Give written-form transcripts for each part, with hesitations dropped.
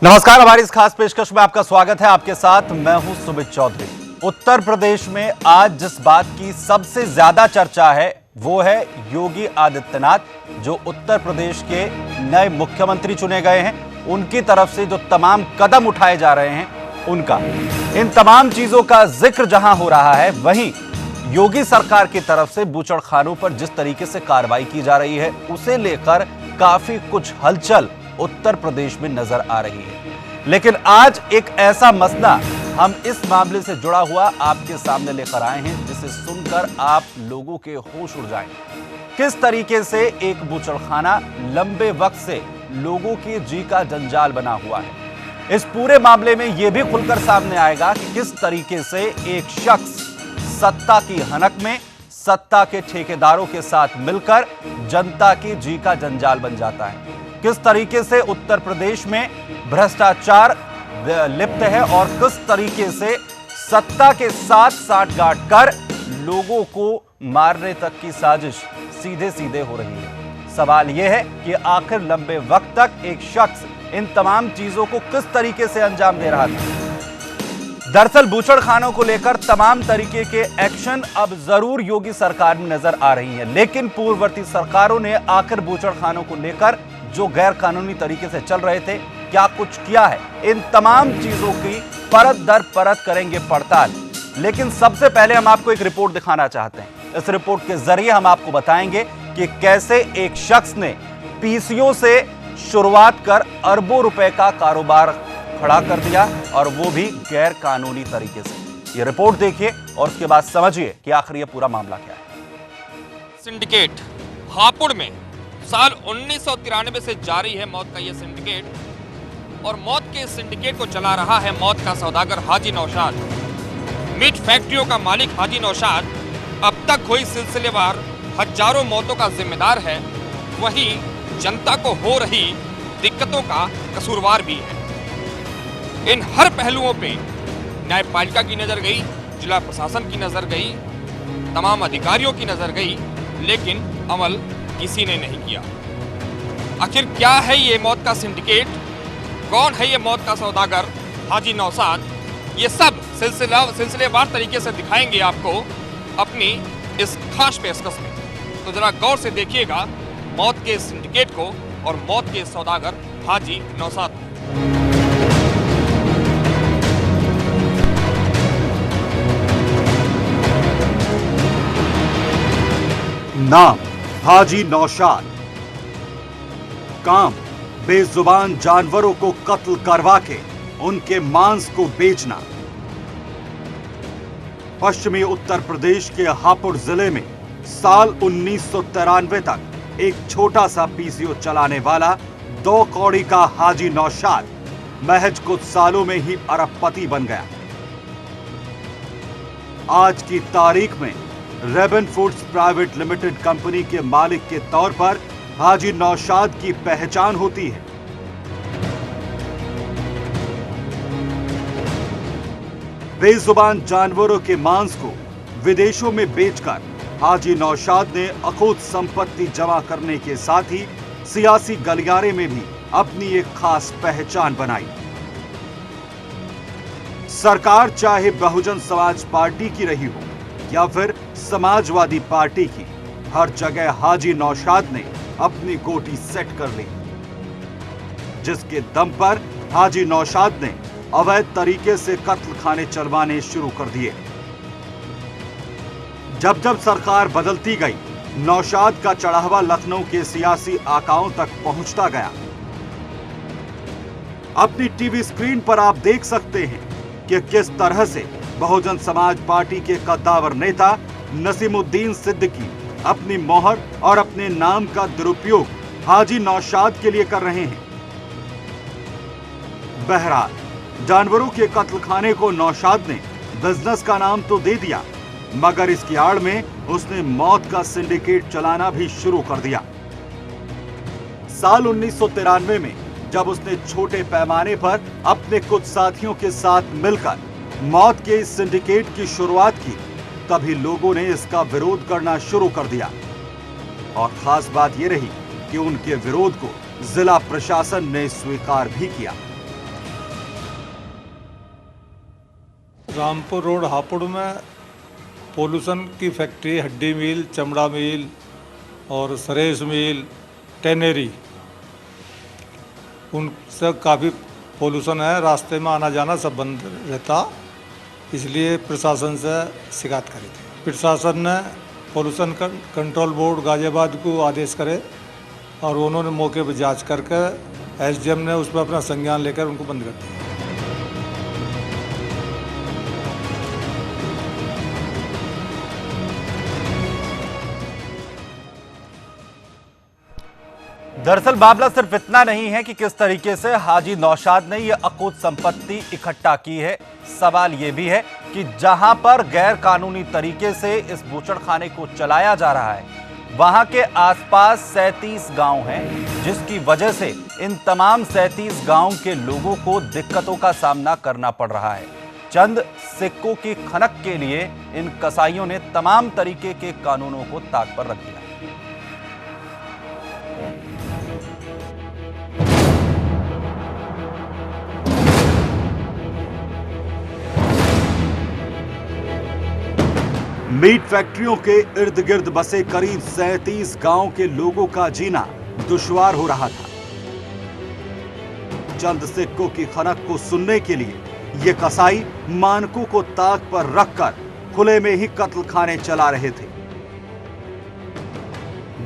नमस्कार, हमारी इस खास पेशकश में आपका स्वागत है। आपके साथ मैं हूं सुमित चौधरी। उत्तर प्रदेश में आज जिस बात की सबसे ज्यादा चर्चा है वो है योगी आदित्यनाथ, जो उत्तर प्रदेश के नए मुख्यमंत्री चुने गए हैं। उनकी तरफ से जो तमाम कदम उठाए जा रहे हैं उनका, इन तमाम चीजों का जिक्र जहां हो रहा है, वहीं योगी सरकार की तरफ से बूचड़खानों पर जिस तरीके से कार्रवाई की जा रही है उसे लेकर काफी कुछ हलचल उत्तर प्रदेश में नजर आ रही है। लेकिन आज एक ऐसा मसला हम इस मामले से जुड़ा हुआ आपके सामने लेकर आए हैं जिसे सुनकर आप लोगों के होश उड़ जाएंगे। किस तरीके से एक बूचड़खाना लंबे वक्त से लोगों के जी का जंजाल बना हुआ है। इस पूरे मामले में यह भी खुलकर सामने आएगा कि किस तरीके से एक शख्स सत्ता की हनक में सत्ता के ठेकेदारों के साथ मिलकर जनता की जी का जंजाल बन जाता है। किस तरीके से उत्तर प्रदेश में भ्रष्टाचार लिप्त है और किस तरीके से सत्ता के साथ साठगांठ कर लोगों को मारने तक की साजिश सीधे सीधे हो रही है। सवाल यह है कि आखिर लंबे वक्त तक एक शख्स इन तमाम चीजों को किस तरीके से अंजाम दे रहा था। दरअसल बूचड़खानों को लेकर तमाम तरीके के एक्शन अब जरूर योगी सरकार में नजर आ रही है, लेकिन पूर्ववर्ती सरकारों ने आखिर बूचड़खानों को लेकर जो गैर कानूनी तरीके से चल रहे थे क्या कुछ किया है, इन तमाम चीजों की परत दर परत करेंगे पड़ताल। लेकिन सबसे पहले हम आपको एक रिपोर्ट दिखाना चाहते हैं। इस रिपोर्ट के जरिए हम आपको बताएंगे कि कैसे एक शख्स ने पीसीओ से शुरुआत कर अरबों रुपए का कारोबार खड़ा कर दिया, और वो भी गैर कानूनी तरीके से। ये रिपोर्ट देखिए और उसके बाद समझिए कि आखिर ये पूरा मामला क्या है। सिंडिकेट हापुड़ में साल 1993 से जारी है मौत का ये सिंडिकेट, और मौत के सिंडिकेट को चला रहा है मौत का सौदागर हाजी नौशाद। मीट फैक्ट्रियों का मालिक हाजी नौशाद अब तक हुई सिलसिलेवार हजारों मौतों का जिम्मेदार है, वहीं जनता को हो रही दिक्कतों का कसूरवार भी है। इन हर पहलुओं पे न्यायपालिका की नजर गई, जिला प्रशासन की नजर गई, तमाम अधिकारियों की नजर गई, लेकिन अमल किसी ने नहीं किया। आखिर क्या है ये मौत का सिंडिकेट, कौन है ये मौत का सौदागर हाजी नौशाद, ये सब सिलसिलेवार तरीके से दिखाएंगे आपको अपनी इस खास पेशकश में। तो जरा गौर से देखिएगा मौत के सिंडिकेट को और मौत के सौदागर हाजी नौशाद। नाम हाजी नौशाद, काम बेजुबान जानवरों को कत्ल करवा के उनके मांस को बेचना। पश्चिमी उत्तर प्रदेश के हापुड़ जिले में साल 1993 तक एक छोटा सा पीसीओ चलाने वाला 2 कौड़ी का हाजी नौशाद महज कुछ सालों में ही अरबपति बन गया। आज की तारीख में रेबन फूड्स प्राइवेट लिमिटेड कंपनी के मालिक के तौर पर हाजी नौशाद की पहचान होती है। बेजुबान जानवरों के मांस को विदेशों में बेचकर हाजी नौशाद ने अखोद संपत्ति जमा करने के साथ ही सियासी गलियारे में भी अपनी एक खास पहचान बनाई। सरकार चाहे बहुजन समाज पार्टी की रही हो या फिर समाजवादी पार्टी की, हर जगह हाजी नौशाद ने अपनी गोटी सेट कर ली, जिसके दम पर हाजी नौशाद ने अवैध तरीके से कत्ल खाने चलवाने शुरू कर दिए। जब जब सरकार बदलती गई, नौशाद का चढ़ावा लखनऊ के सियासी आकाओं तक पहुंचता गया। अपनी टीवी स्क्रीन पर आप देख सकते हैं कि किस तरह से बहुजन समाज पार्टी के कद्दावर नेता नसीमुद्दीन सिद्दीकी अपनी मोहर और अपने नाम का दुरुपयोग हाजी नौशाद के लिए कर रहे हैं। बहरहाल, जानवरों के कत्लखाने को नौशाद ने बिजनेस का नाम तो दे दिया, मगर इसकी आड़ में उसने मौत का सिंडिकेट चलाना भी शुरू कर दिया। साल 1993 में जब उसने छोटे पैमाने पर अपने कुछ साथियों के साथ मिलकर मौत के इस सिंडिकेट की शुरुआत की, तभी लोगों ने इसका विरोध करना शुरू कर दिया। और खास बात यह रही कि उनके विरोध को जिला प्रशासन ने स्वीकार भी किया। रामपुर रोड हापुड़ में पोल्यूशन की फैक्ट्री, हड्डी मिल, चमड़ा मिल और सरेस मिल, टेनेरी, उनसे काफ़ी पोल्यूशन है। रास्ते में आना जाना सब बंद रहता, इसलिए प्रशासन से शिकायत करी थी। प्रशासन ने पोल्यूशन कंट्रोल बोर्ड गाजियाबाद को आदेश करे और उन्होंने मौके पर जांच करके एसडीएम ने उस पर अपना संज्ञान लेकर उनको बंद कर दिया। दरअसल मामला सिर्फ इतना नहीं है कि किस तरीके से हाजी नौशाद ने यह अकूत संपत्ति इकट्ठा की है, सवाल यह भी है कि जहां पर गैर कानूनी तरीके से इस बूचड़खाने को चलाया जा रहा है, वहां के आसपास 37 गांव हैं, जिसकी वजह से इन तमाम 37 गांव के लोगों को दिक्कतों का सामना करना पड़ रहा है। चंद सिक्कों की खनक के लिए इन कसाईयों ने तमाम तरीके के कानूनों को ताक पर रख दिया। मीट फैक्ट्रियों के इर्द गिर्द बसे करीब 37 गांव के लोगों का जीना दुश्वार हो रहा था। चंद सिक्कों की खनक को सुनने के लिए ये कसाई मानकों को ताक पर रखकर खुले में ही कत्ल खाने चला रहे थे।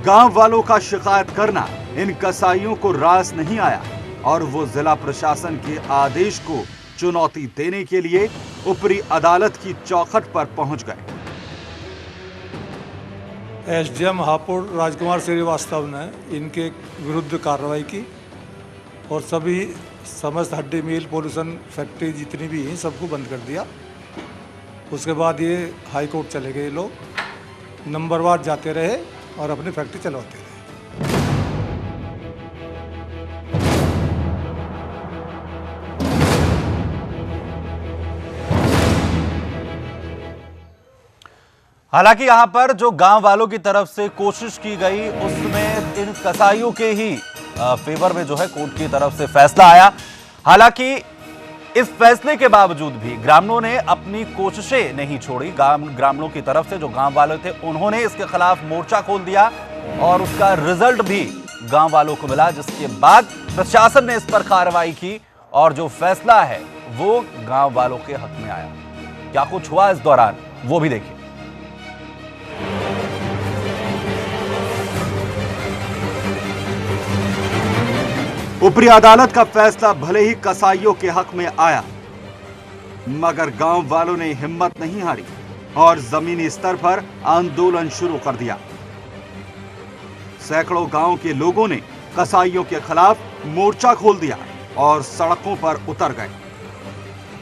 गांव वालों का शिकायत करना इन कसाईयों को रास नहीं आया और वो जिला प्रशासन के आदेश को चुनौती देने के लिए ऊपरी अदालत की चौखट पर पहुंच गए। एसडीएम हापुड़ राजकुमार श्रीवास्तव ने इनके विरुद्ध कार्रवाई की और सभी समस्त हड्डी मिल, पोल्यूशन फैक्ट्री जितनी भी हैं सबको बंद कर दिया। उसके बाद ये हाई कोर्ट चले गए, लोग नंबरवार जाते रहे और अपनी फैक्ट्री चलवाते रहे। हालांकि यहां पर जो गांव वालों की तरफ से कोशिश की गई उसमें इन कसाईयों के ही फेवर में जो है कोर्ट की तरफ से फैसला आया। हालांकि इस फैसले के बावजूद भी ग्रामीणों ने अपनी कोशिशें नहीं छोड़ी। ग्रामीणों की तरफ से जो गांव वाले थे उन्होंने इसके खिलाफ मोर्चा खोल दिया और उसका रिजल्ट भी गांव वालों को मिला, जिसके बाद प्रशासन ने इस पर कार्रवाई की और जो फैसला है वो गांव वालों के हक में आया। क्या कुछ हुआ इस दौरान वो भी देखिए। ऊपरी अदालत का फैसला भले ही कसाईयों के हक में आया, मगर गांव वालों ने हिम्मत नहीं हारी और जमीनी स्तर पर आंदोलन शुरू कर दिया। सैकड़ों गांव के लोगों ने कसाईयों के खिलाफ मोर्चा खोल दिया और सड़कों पर उतर गए।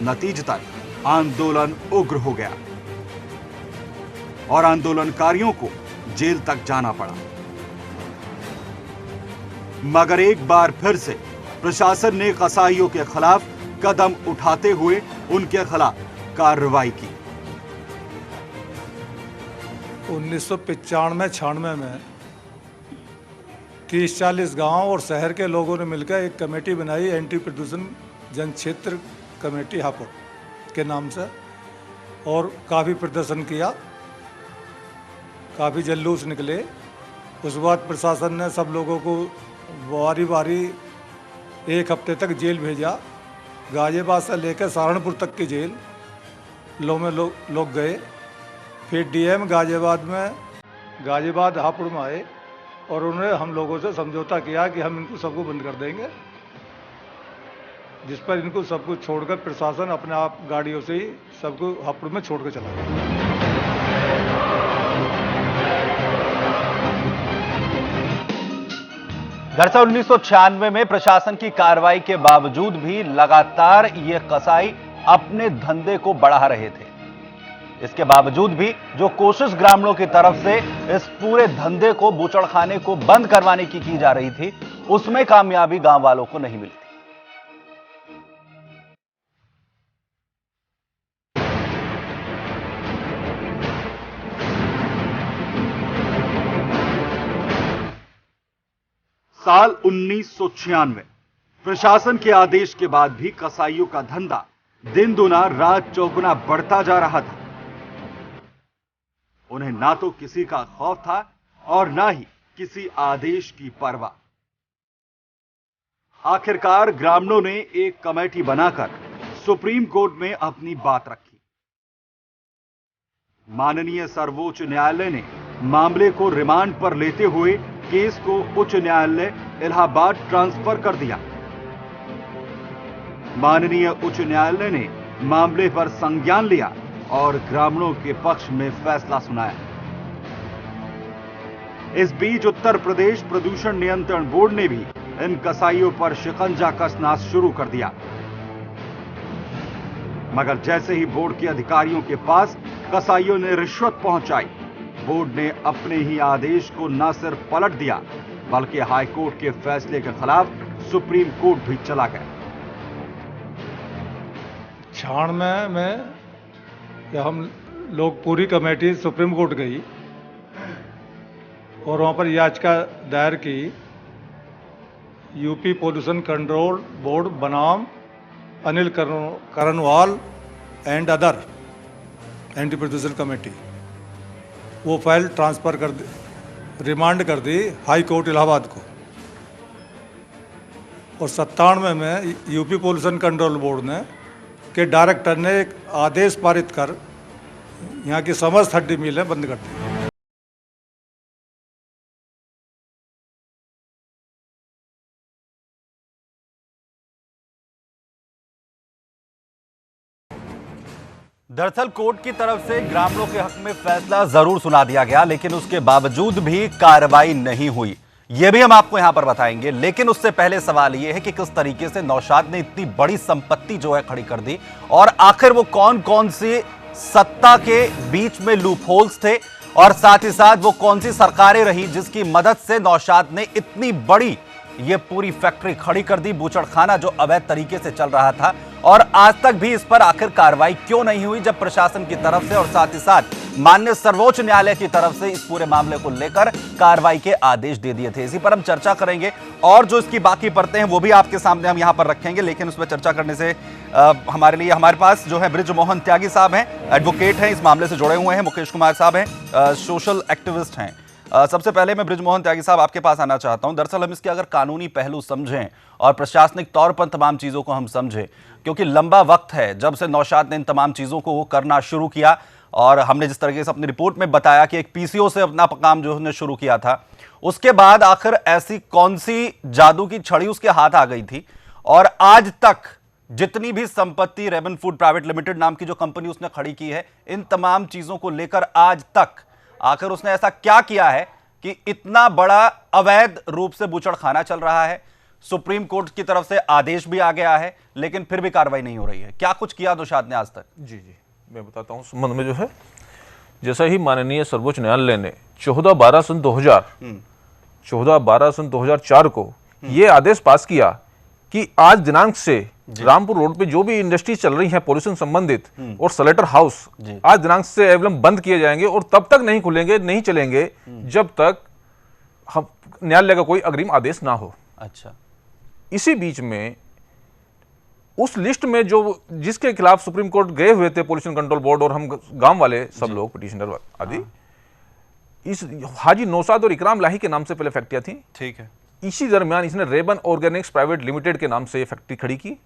नतीजतन आंदोलन उग्र हो गया और आंदोलनकारियों को जेल तक जाना पड़ा। मगर एक बार फिर से प्रशासन ने कसाईयों के खिलाफ कदम उठाते हुए उनके खिलाफ कार्रवाई की। 1995-96 में 30-40 गांव और शहर के लोगों ने मिलकर एक कमेटी बनाई, एंटी प्रदूषण जन क्षेत्र कमेटी हापुड़ के नाम से, और काफ़ी प्रदर्शन किया, काफ़ी जुलूस निकले। उस बाद प्रशासन ने सब लोगों को बारी बारी एक हफ्ते तक जेल भेजा। गाजियाबाद से लेकर सहारनपुर तक की जेल में लोग गए। फिर डीएम गाजियाबाद हापुड़ में आए और उन्होंने हम लोगों से समझौता किया कि हम इनको सबको बंद कर देंगे, जिस पर इनको सबको छोड़कर प्रशासन अपने आप गाड़ियों से ही सबको हापुड़ में छोड़ कर चला गया। दरअसल 1996 में प्रशासन की कार्रवाई के बावजूद भी लगातार ये कसाई अपने धंधे को बढ़ा रहे थे। इसके बावजूद भी जो कोशिश ग्रामीणों की तरफ से इस पूरे धंधे को, बूचड़खाने को बंद करवाने की जा रही थी, उसमें कामयाबी गांव वालों को नहीं मिली थी। साल 1996 प्रशासन के आदेश के बाद भी कसाईयों का धंधा दिन दुना रात चौगुना बढ़ता जा रहा था। उन्हें ना तो किसी का खौफ था और ना ही किसी आदेश की परवाह। आखिरकार ग्रामीणों ने एक कमेटी बनाकर सुप्रीम कोर्ट में अपनी बात रखी। माननीय सर्वोच्च न्यायालय ने मामले को रिमांड पर लेते हुए केस को उच्च न्यायालय इलाहाबाद ट्रांसफर कर दिया। माननीय उच्च न्यायालय ने मामले पर संज्ञान लिया और ग्रामीणों के पक्ष में फैसला सुनाया। इस बीच उत्तर प्रदेश प्रदूषण नियंत्रण बोर्ड ने भी इन कसाईयों पर शिकंजा कसना शुरू कर दिया। मगर जैसे ही बोर्ड के अधिकारियों के पास कसाईयों ने रिश्वत पहुंचाई, बोर्ड ने अपने ही आदेश को न सिर्फ पलट दिया बल्कि हाईकोर्ट के फैसले के खिलाफ सुप्रीम कोर्ट भी चला गया। क्षण में हम लोग पूरी कमेटी सुप्रीम कोर्ट गई और वहाँ पर याचिका दायर की यूपी पोल्यूशन कंट्रोल बोर्ड बनाम Anil Karanwal and other anti प्रदूषण कमेटी। वो फाइल ट्रांसफ़र कर दी, रिमांड कर दी हाई कोर्ट इलाहाबाद को। और 97 में यूपी पोल्यूशन कंट्रोल बोर्ड ने के डायरेक्टर ने एक आदेश पारित कर यहाँ की समस्त हड्डी मिलें बंद कर दी। दरअसल कोर्ट की तरफ से ग्रामीणों के हक में फैसला जरूर सुना दिया गया, लेकिन उसके बावजूद भी कार्रवाई नहीं हुई। यह भी हम आपको यहां पर बताएंगे, लेकिन उससे पहले सवाल यह है कि किस तरीके से नौशाद ने इतनी बड़ी संपत्ति जो है खड़ी कर दी और आखिर वो कौन कौन सी सत्ता के बीच में लूप होल्स थे और साथ ही साथ वो कौन सी सरकारें रही जिसकी मदद से नौशाद ने इतनी बड़ी ये पूरी फैक्ट्री खड़ी कर दी, बूचड़खाना जो अवैध तरीके से चल रहा था। और आज तक भी इस पर आखिर कार्रवाई क्यों नहीं हुई, जब प्रशासन की तरफ से और साथ ही साथ माननीय सर्वोच्च न्यायालय की तरफ से इस पूरे मामले को लेकर कार्रवाई के आदेश दे दिए थे। इसी पर हम चर्चा करेंगे और जो इसकी बाकी परतें हैं वो भी आपके सामने हम यहां पर रखेंगे, लेकिन उसमें चर्चा करने से हमारे पास जो है बृजमोहन त्यागी साहब हैं, एडवोकेट हैं, इस मामले से जुड़े हुए हैं। मुकेश कुमार साहब हैं, सोशल एक्टिविस्ट हैं। सबसे पहले मैं बृजमोहन त्यागी साहब आपके पास आना चाहता हूं। दरअसल हम इसके अगर कानूनी पहलू समझें और प्रशासनिक तौर पर तमाम चीजों को हम समझें, क्योंकि लंबा वक्त है जब से नौशाद ने इन तमाम चीजों को करना शुरू किया और हमने जिस तरीके से अपनी रिपोर्ट में बताया कि एक पीसीओ से अपना काम जो उसने शुरू किया था, उसके बाद आखिर ऐसी कौन सी जादू की छड़ी उसके हाथ आ गई थी और आज तक जितनी भी संपत्ति रेबन फूड प्राइवेट लिमिटेड नाम की जो कंपनी उसने खड़ी की है, इन तमाम चीजों को लेकर आज तक आखिर उसने ऐसा क्या किया है कि इतना बड़ा अवैध रूप से बूचड़खाना चल रहा है। सुप्रीम कोर्ट की तरफ से आदेश भी आ गया है, लेकिन फिर भी कार्रवाई नहीं हो रही है। क्या कुछ किया नौशाद ने आज तक? जी मैं बताता हूं संबंध में। जो है जैसा ही माननीय सर्वोच्च न्यायालय ने 14/12 सन 2004 को ये आदेश पास किया कि आज दिनांक से रामपुर रोड पे जो भी इंडस्ट्रीज चल रही हैं पॉल्यूशन संबंधित और स्लेटर हाउस आज दिनांक से एवं बंद किए जाएंगे और तब तक नहीं खुलेंगे, नहीं चलेंगे जब तक हम न्यायालय का कोई अग्रिम आदेश ना हो। अच्छा, इसी इसी बीच में उस लिस्ट में जो जिसके खिलाफ सुप्रीम कोर्ट गए हुए थे पॉल्यूशन कंट्रोल बोर्ड और हम गांव वाले सब लोग पिटिशनर आदि, इस हाजी नौशाद और इकराम लाही के नाम से पहले फैक्ट्रियां थी। ठीक है। इसी दरमियान इसने रेबन ऑर्गेनिक्स प्राइवेट लिमिटेड के नाम से फैक्ट्री खड़ी की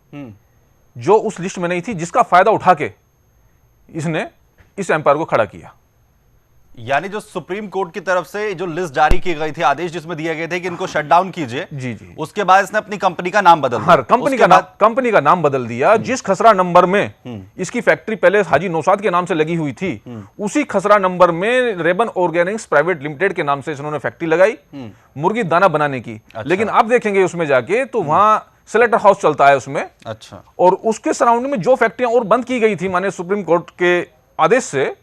जो उस लिस्ट में नहीं थी, जिसका फायदा उठा के इसने इस एम्पायर को खड़ा किया। यानी जो सुप्रीम कोर्ट की तरफ से जो लिस्ट जारी की गई थी, आदेश जिसमें दिए गए थे कि इनको शट डाउन कीजिए, जी उसके बाद इसने अपनी कंपनी का नाम बदल दिया। कंपनी का नाम बदल दिया। जिस खसरा नंबर में इसकी फैक्ट्री पहले हाजी नौशाद के नाम से लगी हुई थी, उसी खसरा नंबर में रेबन ऑर्गेनिक्स प्राइवेट लिमिटेड के नाम से इन्होंने फैक्ट्री लगाई मुर्गी दाना बनाने की। लेकिन आप देखेंगे उसमें जाके तो वहां स्लेटर हाउस चलता है उसमें। अच्छा, और उसके सराउंडिंग में जो फैक्ट्रियां और बंद की गई थी माने सुप्रीम कोर्ट के आदेश से,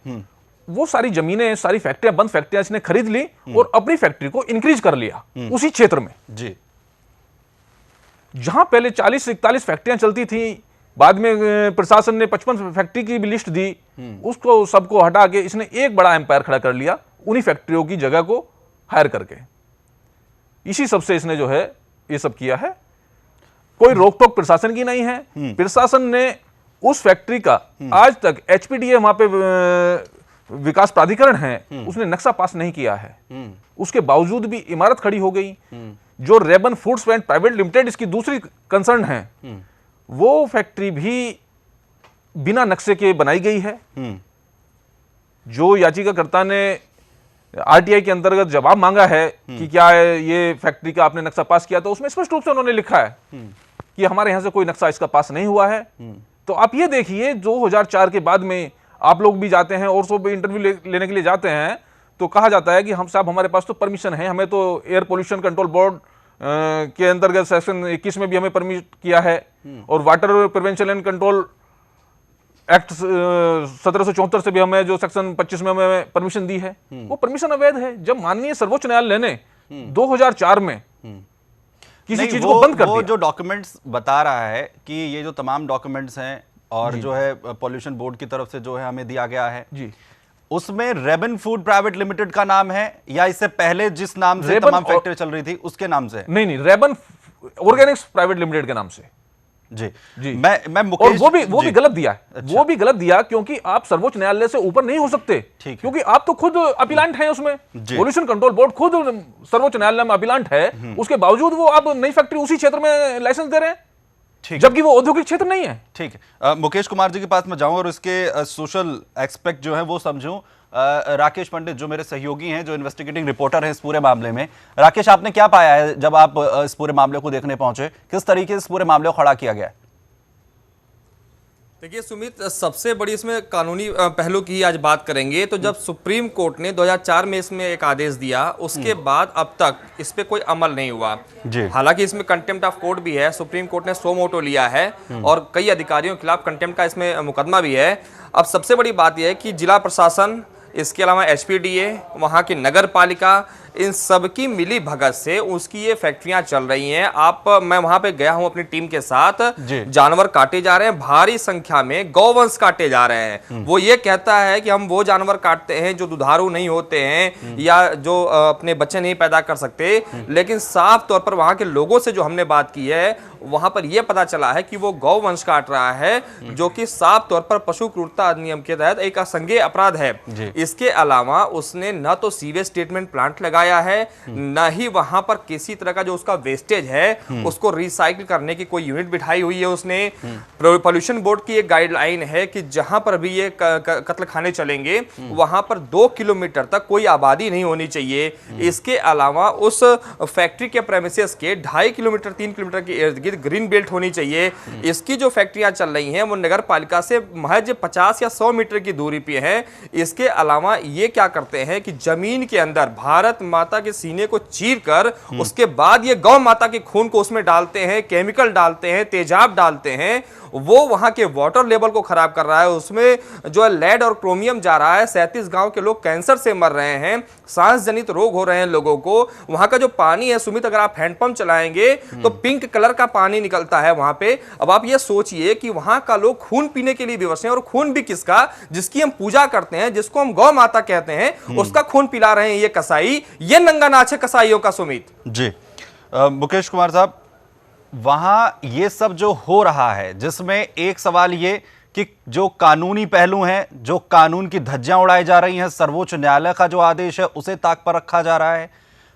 वो सारी जमीनें, सारी फैक्ट्रियां, बंद फैक्ट्रियां इसने खरीद ली और अपनी फैक्ट्री को इंक्रीज कर लिया उसी क्षेत्र में। जी, जहां पहले 40 से 41 फैक्ट्रियां चलती थी, बाद में प्रशासन ने 55 फैक्ट्री की भी लिस्ट दी, उसको सबको हटा के इसने एक बड़ा एम्पायर खड़ा कर लिया उन्हीं फैक्ट्रियों की जगह को हायर करके। इसी सबसे इसने जो है ये सब किया है। कोई रोक टोक प्रशासन की नहीं है। प्रशासन ने उस फैक्ट्री का आज तक एचपीडीए वहां पे विकास प्राधिकरण है, उसने नक्शा पास नहीं किया है। उसके बावजूद भी इमारत खड़ी हो गई। जो रेबन फूड्स एंड प्राइवेट लिमिटेड इसकी दूसरी कंसर्न है, वो फैक्ट्री भी बिना नक्शे के बनाई गई है। जो याचिकाकर्ता ने आरटीआई के अंतर्गत जवाब मांगा है कि क्या है ये फैक्ट्री का आपने नक्शा पास किया, तो उसमें स्पष्ट रूप से उन्होंने लिखा है कि हमारे यहां से कोई नक्शा इसका पास नहीं हुआ है। तो आप ये देखिए 2004 के बाद में आप लोग भी जाते हैं और सब भी इंटरव्यू लेने के लिए जाते हैं, तो कहा जाता है कि हम साहब हमारे पास तो परमिशन है, हमें तो एयर पोल्यूशन कंट्रोल बोर्ड के अंतर्गत सेक्शन 21 में भी हमें परमिट किया है, और water prevention and control act 1774 से भी हमें जो सेक्शन 25 में हमें परमिशन दी है। वो परमिशन अवैध है। जब माननीय सर्वोच्च न्यायालय ने 2004 में किसी चीज को बंद कर दिया, वो जो डॉक्यूमेंट्स बता रहा है कि ये जो तमाम डॉक्यूमेंट्स हैं और जो है पॉल्यूशन बोर्ड की तरफ से जो है हमें दिया गया है जी, उसमें रेबन फूड प्राइवेट लिमिटेड का नाम है या इससे पहले जिस नाम से तमाम फैक्ट्री चल रही थी उसके नाम से? नहीं, रेबन ऑर्गेनिक्स प्राइवेट लिमिटेड के नाम से। जी मैं मुकेश, और वो भी गलत दिया है। अच्छा। वो भी गलत दिया क्योंकि आप सर्वोच्च न्यायालय से ऊपर नहीं हो सकते, क्योंकि आप तो खुद अपीलांट हैं उसमें। पोल्यूशन कंट्रोल बोर्ड खुद सर्वोच्च न्यायालय में अपीलांट है, उसके बावजूद वो आप नई फैक्ट्री उसी क्षेत्र में लाइसेंस दे रहे हैं, जबकि वो औद्योगिक क्षेत्र नहीं है। ठीक है, मुकेश कुमार जी के पास मैं जाऊं और इसके सोशल एस्पेक्ट जो है वो समझूं। राकेश पंडित जो मेरे सहयोगी हैं, जो इन्वेस्टिगेटिंग रिपोर्टर हैं इस पूरे मामले में, राकेश आपने क्या पाया है जब आप इस पूरे मामले को देखने पहुंचे? किस तरीके से इस पूरे मामले को खड़ा किया गया? देखिए सुमित, सबसे बड़ी इसमें कानूनी पहलू की आज बात करेंगे तो जब सुप्रीम कोर्ट ने 2004 में इसमें एक आदेश दिया, उसके बाद अब तक इस पे कोई अमल नहीं हुआ। हालांकि इसमें कंटेम्प्ट ऑफ कोर्ट भी है, सुप्रीम कोर्ट ने सो मोटो लिया है और कई अधिकारियों के खिलाफ कंटेम्प्ट का इसमें मुकदमा भी है। अब सबसे बड़ी बात यह है कि जिला प्रशासन, इसके अलावा एचपीडीए, वहाँ की नगर पालिका, इन सब की मिली भगत से उसकी ये फैक्ट्रियां चल रही हैं। मैं वहां पे गया हूं अपनी टीम के साथ, जानवर काटे जा रहे हैं, भारी संख्या में गौवंश काटे जा रहे हैं। वो ये कहता है कि हम वो जानवर काटते हैं जो दुधारू नहीं होते हैं या जो अपने बच्चे नहीं पैदा कर सकते, लेकिन साफ तौर पर वहां के लोगों से जो हमने बात की है वहां पर यह पता चला है कि वो गौवंश काट रहा है, जो कि साफ तौर पर पशु क्रूरता अधिनियम के तहत एक असंज्ञेय अपराध है। इसके अलावा उसने न तो सीवेज ट्रीटमेंट प्लांट लगाया है, न ही वहां पर किसी तरह का जो उसका वेस्टेज है उसको रिसाइकिल करने की कोई यूनिट बिठाई हुई है उसने। पॉल्यूशन बोर्ड की एक गाइडलाइन है कि जहां पर भी ये कत्ल खाने चलेंगे वहां पर 2 किलोमीटर तक कोई आबादी नहीं होनी चाहिए। इसके अलावा उस फैक्ट्री के प्रेमिसेस के 2.5 किलोमीटर 3 किलोमीटर के इर्द गिर्द ग्रीन बेल्ट होनी चाहिए। इसकी जो फैक्ट्रियां चल रही हैं वो नगर पालिका से महज 50 या 100 मीटर की दूरी पे है। इसके अलावा ये क्या करते हैं कि जमीन के अंदर भारत माता के सीने को चीर कर उसके बाद ये गौ माता के खून को उसमें डालते हैं, केमिकल डालते हैं, तेजाब डालते हैं। वो वहां के वाटर लेवल को खराब कर रहा है, उसमें जो है लेड और क्रोमियम जा रहा है। 37 गांव के लोग कैंसर से मर रहे हैं, सांस जनित रोग हो रहे हैं लोगों को। वहां का जो पानी है सुमित, अगर आप हैंडपंप चलाएंगे तो पिंक कलर का पानी निकलता है वहां पे। अब आप ये सोचिए कि वहां का लोग खून पीने के लिए विवश हैं, और खून भी किसका? जिसकी हम पूजा करते हैं, जिसको हम गौ माता कहते हैं, उसका खून पिला रहे हैं ये कसाई। ये नंगा नाच है कसाईयों का सुमित जी। मुकेश कुमार साहब, वहां ये सब जो हो रहा है, जिसमें एक सवाल ये कि जो कानूनी पहलू हैं, जो कानून की धज्जियां उड़ाई जा रही हैं, सर्वोच्च न्यायालय का जो आदेश है उसे ताक पर रखा जा रहा है,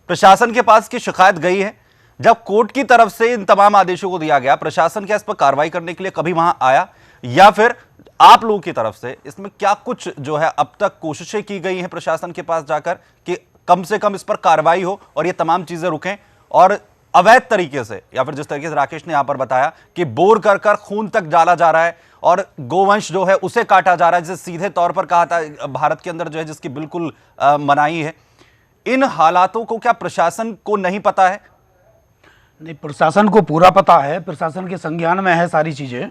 प्रशासन के पास की शिकायत गई है। जब कोर्ट की तरफ से इन तमाम आदेशों को दिया गया, प्रशासन क्या इस पर कार्रवाई करने के लिए कभी वहां आया, या फिर आप लोगों की तरफ से इसमें क्या कुछ जो है अब तक कोशिशें की गई हैं प्रशासन के पास जाकर कि कम से कम इस पर कार्रवाई हो और ये तमाम चीजें रुकें, और अवैध तरीके से, या फिर जिस तरीके से राकेश ने यहां पर बताया कि बोर कर कर खून तक डाला जा रहा है और गोवंश जो है उसे काटा जा रहा है, जिसे सीधे तौर पर कहा था भारत के अंदर जो है जिसकी बिल्कुल मनाही है, इन हालातों को क्या प्रशासन को नहीं पता है? नहीं, प्रशासन को पूरा पता है, प्रशासन के संज्ञान में है सारी चीजें,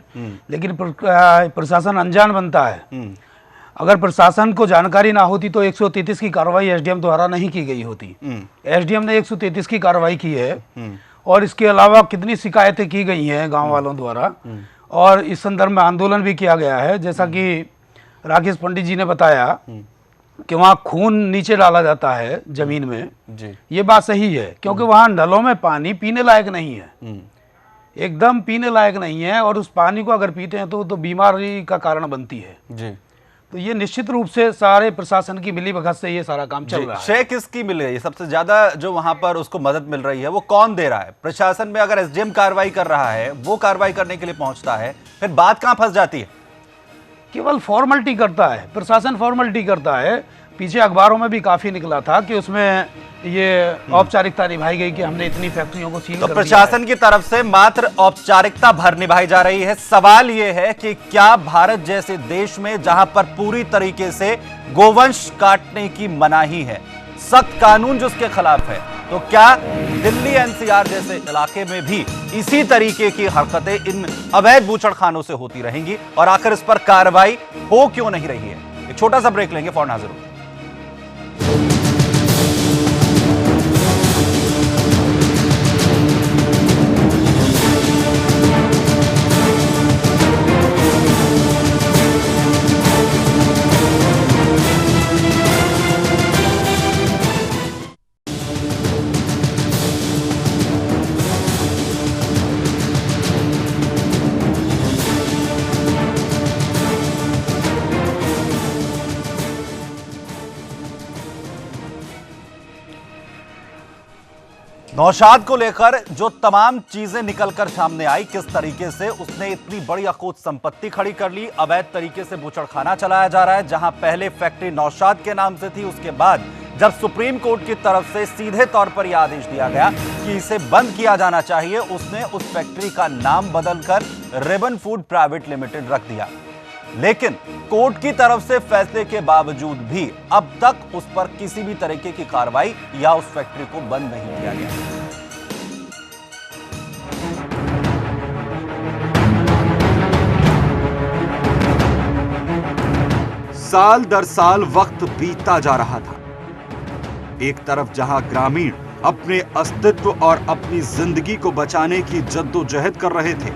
लेकिन प्रशासन अनजान बनता है। अगर प्रशासन को जानकारी ना होती तो 133 की कार्रवाई एसडीएम द्वारा नहीं की गई होती। एसडीएम ने 133 की कार्रवाई की है, और इसके अलावा कितनी शिकायतें की गई हैं गांव वालों द्वारा, और इस संदर्भ में आंदोलन भी किया गया है। जैसा कि राकेश पंडित जी ने बताया कि वहाँ खून नीचे डाला जाता है जमीन में जी। ये बात सही है, क्योंकि वहाँ नलों में पानी पीने लायक नहीं है। एकदम पीने लायक नहीं है, और उस पानी को अगर पीते हैं तो बीमारी का कारण बनती है जी। तो ये निश्चित रूप से सारे प्रशासन की मिलीभगत से ये सारा काम चल रहा है। श्रेय किसकी मिल रही है? सबसे ज्यादा जो वहां पर उसको मदद मिल रही है वो कौन दे रहा है? प्रशासन में अगर एसडीएम कार्रवाई कर रहा है, वो कार्रवाई करने के लिए पहुंचता है, फिर बात कहां फंस जाती है? केवल फॉर्मेलिटी करता है प्रशासन, फॉर्मेलिटी करता है। पीछे अखबारों में भी काफी निकला था कि उसमें ये औपचारिकता निभाई गई कि हमने इतनी फैक्ट्रियों को सील तो कर दिया प्रशासन की तरफ से मात्र औपचारिकता भर निभाई जा रही है। सवाल यह है कि क्या भारत जैसे देश में, जहां पर पूरी तरीके से गोवंश काटने की मनाही है, सख्त कानून जिसके खिलाफ है, तो क्या दिल्ली एनसीआर जैसे इलाके में भी इसी तरीके की हरकतें इन अवैध बूचड़खानों से होती रहेंगी? और आखिर इस पर कार्रवाई हो क्यों नहीं रही है? एक छोटा सा ब्रेक लेंगे, फौरन हाजिर होंगे। नौशाद को लेकर जो तमाम चीजें निकलकर सामने आई, किस तरीके से उसने इतनी बड़ी अकूत संपत्ति खड़ी कर ली, अवैध तरीके से बूचड़खाना चलाया जा रहा है, जहां पहले फैक्ट्री नौशाद के नाम से थी, उसके बाद जब सुप्रीम कोर्ट की तरफ से सीधे तौर पर यह आदेश दिया गया कि इसे बंद किया जाना चाहिए, उसने उस फैक्ट्री का नाम बदलकर रिबन फूड प्राइवेट लिमिटेड रख दिया। लेकिन कोर्ट की तरफ से फैसले के बावजूद भी अब तक उस पर किसी भी तरीके की कार्रवाई या उस फैक्ट्री को बंद नहीं किया गया। साल दर साल वक्त बीतता जा रहा था। एक तरफ जहां ग्रामीण अपने अस्तित्व और अपनी जिंदगी को बचाने की जद्दोजहद कर रहे थे,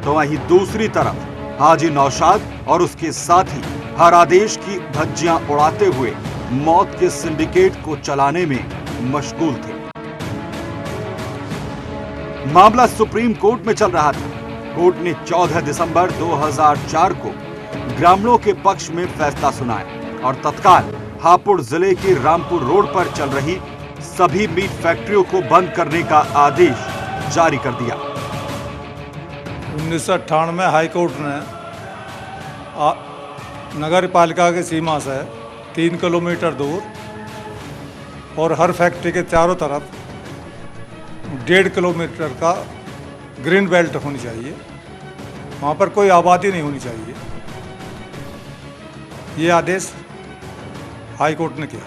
तो वहीं दूसरी तरफ हाजी नौशाद और उसके साथी हर आदेश की धज्जियां उड़ाते हुए मौत के सिंडिकेट को चलाने में मशगूल थे। मामला सुप्रीम कोर्ट में चल रहा था। कोर्ट ने 14 दिसंबर 2004 को ग्रामीणों के पक्ष में फैसला सुनाया और तत्काल हापुड़ जिले के रामपुर रोड पर चल रही सभी मीट फैक्ट्रियों को बंद करने का आदेश जारी कर दिया। 1998 में हाई कोर्ट ने नगर पालिका की सीमा से 3 किलोमीटर दूर और हर फैक्ट्री के चारों तरफ 1.5 किलोमीटर का ग्रीन बेल्ट होनी चाहिए, वहाँ पर कोई आबादी नहीं होनी चाहिए, ये आदेश हाई कोर्ट ने किया।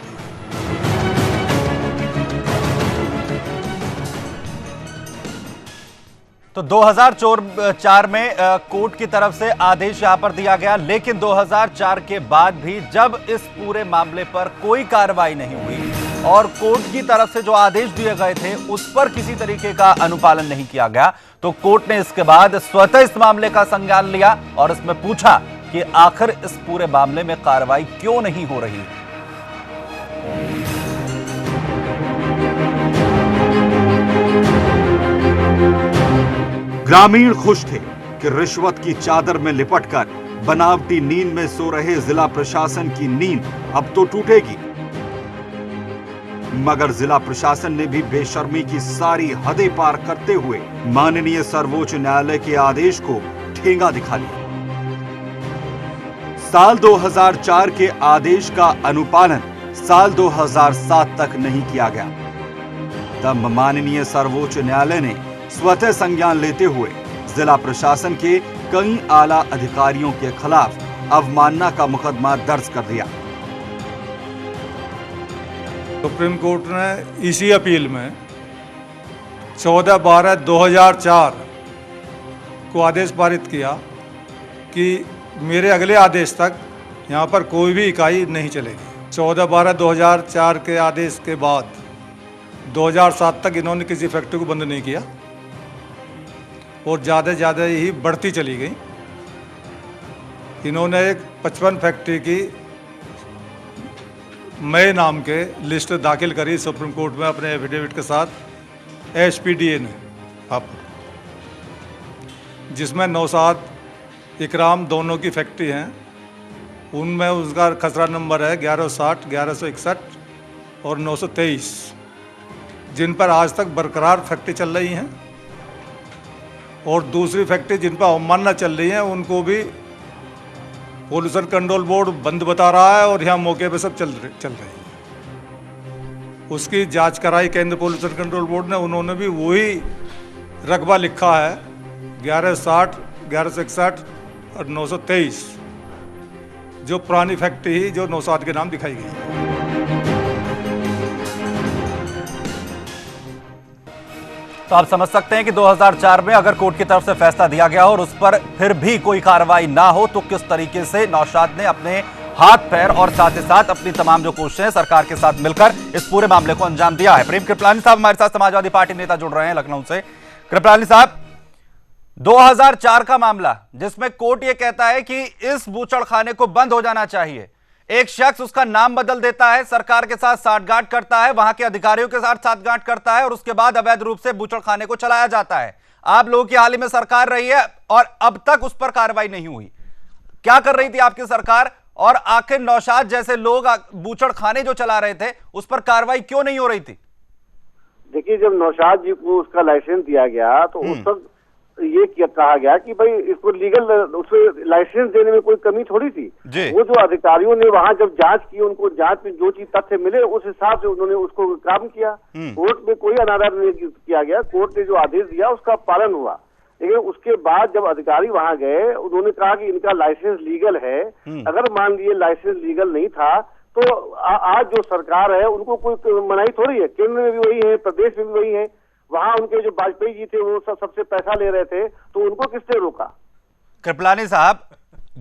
तो 2004 में कोर्ट की तरफ से आदेश यहां पर दिया गया, लेकिन 2004 के बाद भी जब इस पूरे मामले पर कोई कार्रवाई नहीं हुई और कोर्ट की तरफ से जो आदेश दिए गए थे उस पर किसी तरीके का अनुपालन नहीं किया गया, तो कोर्ट ने इसके बाद स्वतः इस मामले का संज्ञान लिया और इसमें पूछा कि आखिर इस पूरे मामले में कार्रवाई क्यों नहीं हो रही। ग्रामीण खुश थे कि रिश्वत की चादर में लिपटकर बनावटी नींद में सो रहे जिला प्रशासन की नींद अब तो टूटेगी, मगर जिला प्रशासन ने भी बेशर्मी की सारी हदें पार करते हुए माननीय सर्वोच्च न्यायालय के आदेश को ठेंगा दिखा दिया। साल 2004 के आदेश का अनुपालन साल 2007 तक नहीं किया गया। तब माननीय सर्वोच्च न्यायालय ने स्वतः संज्ञान लेते हुए जिला प्रशासन के कई आला अधिकारियों के खिलाफ अवमानना का मुकदमा दर्ज कर दिया। सुप्रीम कोर्ट ने इसी अपील में 14/12/2004 को आदेश पारित किया कि मेरे अगले आदेश तक यहाँ पर कोई भी इकाई नहीं चलेगी। 14/12/2004 के आदेश के बाद 2007 तक इन्होंने किसी फैक्ट्री को बंद नहीं किया और ज़्यादा ही बढ़ती चली गई। इन्होंने एक 55 फैक्ट्री की मई नाम के लिस्ट दाखिल करी सुप्रीम कोर्ट में अपने एफिडेविट के साथ। एसपीडीए ने हापुड़, जिसमें नौशाद इकराम दोनों की फैक्ट्री हैं। उनमें उसका खसरा नंबर है 1160, 1161 और 923, जिन पर आज तक बरकरार फैक्ट्री चल रही हैं। और दूसरी फैक्ट्री जिन पर अवमानना चल रही है उनको भी पोल्यूशन कंट्रोल बोर्ड बंद बता रहा है और यहाँ मौके पे सब चल रही है। उसकी जांच कराई केंद्र पोल्यूशन कंट्रोल बोर्ड ने, उन्होंने भी वही रकबा लिखा है 1160, 1161 और 923, जो पुरानी फैक्ट्री ही जो नौशाद के नाम दिखाई गई है। तो आप समझ सकते हैं कि 2004 में अगर कोर्ट की तरफ से फैसला दिया गया और उस पर फिर भी कोई कार्रवाई ना हो तो किस तरीके से नौशाद ने अपने हाथ पैर और साथ ही साथ अपनी तमाम जो कोशिशें सरकार के साथ मिलकर इस पूरे मामले को अंजाम दिया है। प्रेम कृपलानी साहब हमारे साथ समाजवादी पार्टी नेता जुड़ रहे हैं लखनऊ से। कृपलानी साहब, 2004 का मामला जिसमें कोर्ट यह कहता है कि इस बूचड़खाने को बंद हो जाना चाहिए, एक शख्स उसका नाम बदल देता है, सरकार के साथ साठगांठ करता है, वहां के अधिकारियों के साथ साठगांठ करता है और उसके बाद अवैध रूप से बूचड़खाने को चलाया जाता है। आप लोगों की हाल ही में सरकार रही है और अब तक उस पर कार्रवाई नहीं हुई। क्या कर रही थी आपकी सरकार और आखिर नौशाद जैसे लोग बूचड़खाने जो चला रहे थे उस पर कार्रवाई क्यों नहीं हो रही थी? देखिए, जब नौशाद जी को उसका लाइसेंस दिया गया तो उस वक्त ये कहा गया कि भाई इसको लीगल उसको लाइसेंस देने में कोई कमी थोड़ी थी। वो जो अधिकारियों ने वहां जब जांच की, उनको जांच में जो चीज तथ्य मिले उस हिसाब से उन्होंने उसको काम किया। कोर्ट में कोई अनादर नहीं किया गया, कोर्ट ने जो आदेश दिया उसका पालन हुआ। लेकिन उसके बाद जब अधिकारी वहां गए, उन्होंने कहा कि इनका लाइसेंस लीगल है। अगर मान लिए लाइसेंस लीगल नहीं था तो आज जो सरकार है उनको कोई मनाही थोड़ी है। केंद्र में भी वही है, प्रदेश में भी वही है। वहां उनके जो वाजपेयी जी थे वो सबसे पैसा ले रहे थे, तो उनको किसने रोका? कृपलानी साहब,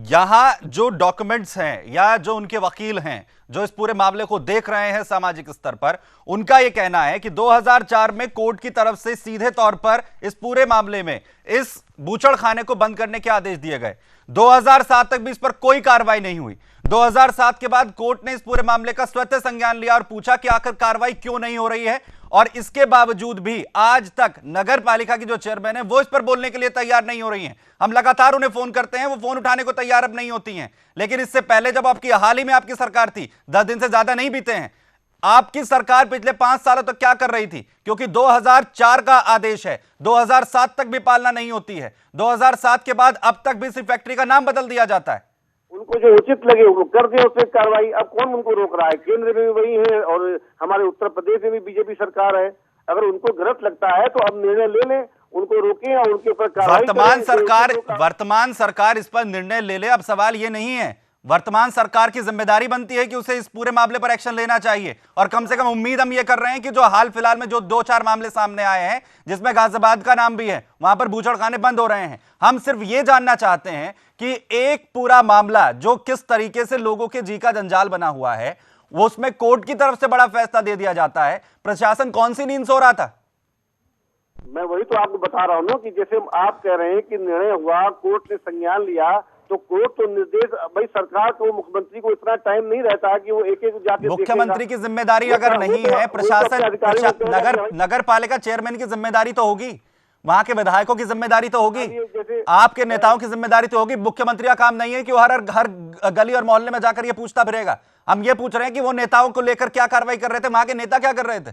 यहां जो डॉक्यूमेंट्स हैं या जो उनके वकील हैं जो इस पूरे मामले को देख रहे हैं सामाजिक स्तर पर, उनका यह कहना है कि 2004 में कोर्ट की तरफ से सीधे तौर पर इस पूरे मामले में इस बूचड़खाने को बंद करने के आदेश दिए गए। 2007 तक भी इस पर कोई कार्रवाई नहीं हुई। 2007 के बाद कोर्ट ने इस पूरे मामले का स्वतः संज्ञान लिया और पूछा कि आखिर कार्रवाई क्यों नहीं हो रही है, और इसके बावजूद भी आज तक नगर पालिका की जो चेयरमैन है वो इस पर बोलने के लिए तैयार नहीं हो रही हैं। हम लगातार उन्हें फोन करते हैं, वो फोन उठाने को तैयार अब नहीं होती हैं। लेकिन इससे पहले जब आपकी हाल ही में आपकी सरकार थी, 10 दिन से ज्यादा नहीं बीते हैं, आपकी सरकार पिछले 5 सालों तक क्या कर रही थी? क्योंकि 2004 का आदेश है, 2007 तक भी पालना नहीं होती है। 2007 के बाद अब तक भी इस फैक्ट्री का नाम बदल दिया जाता है। उनको जो उचित लगे वो कर दे उस पर कार्रवाई। अब कौन उनको रोक रहा है? केंद्र में भी वही है और हमारे उत्तर प्रदेश में भी बीजेपी सरकार है। अगर उनको गलत लगता है तो अब निर्णय ले लें, उनको रोकें और उनके ऊपर कार्रवाई करें। वर्तमान सरकार इस पर निर्णय ले ले, अब सवाल ये नहीं है। वर्तमान सरकार की जिम्मेदारी बनती है कि उसे इस पूरे मामले पर एक्शन लेना चाहिए। और कम से कम उम्मीद हम ये कर रहे हैं कि जो हाल फिलहाल में जो 2-4 मामले सामने आए हैं जिसमें गाजियाबाद का नाम भी है, वहां पर बूचड़खाने बंद हो रहे हैं। हम सिर्फ ये जानना चाहते हैं कि एक पूरा मामला जो किस तरीके से लोगों के जी का जंजाल बना हुआ है, वो उसमें कोर्ट की तरफ से बड़ा फैसला दे दिया जाता है। प्रशासन कौन सी नींद सो रहा था? मैं वही तो आपको बता रहा हूँ ना कि जैसे आप कह रहे हैं कि निर्णय हुआ, कोर्ट ने संज्ञान लिया, तो कोर्ट तो निर्देश, भाई सरकार को, मुख्यमंत्री को इतना टाइम नहीं रहता कि वो एक एक जाके मुख्यमंत्री की जिम्मेदारी अगर नहीं है, प्रशासन नगर पालिका चेयरमैन की जिम्मेदारी तो होगी, वहां के विधायकों की जिम्मेदारी तो होगी, आपके नेताओं की जिम्मेदारी तो होगी। मुख्यमंत्री का काम नहीं है कि वो हर गली और मोहल्ले में जाकर ये पूछता फिरेगा। हम ये पूछ रहे हैं कि वो नेताओं को लेकर क्या कार्रवाई कर रहे थे, वहां के नेता क्या कर रहे थे?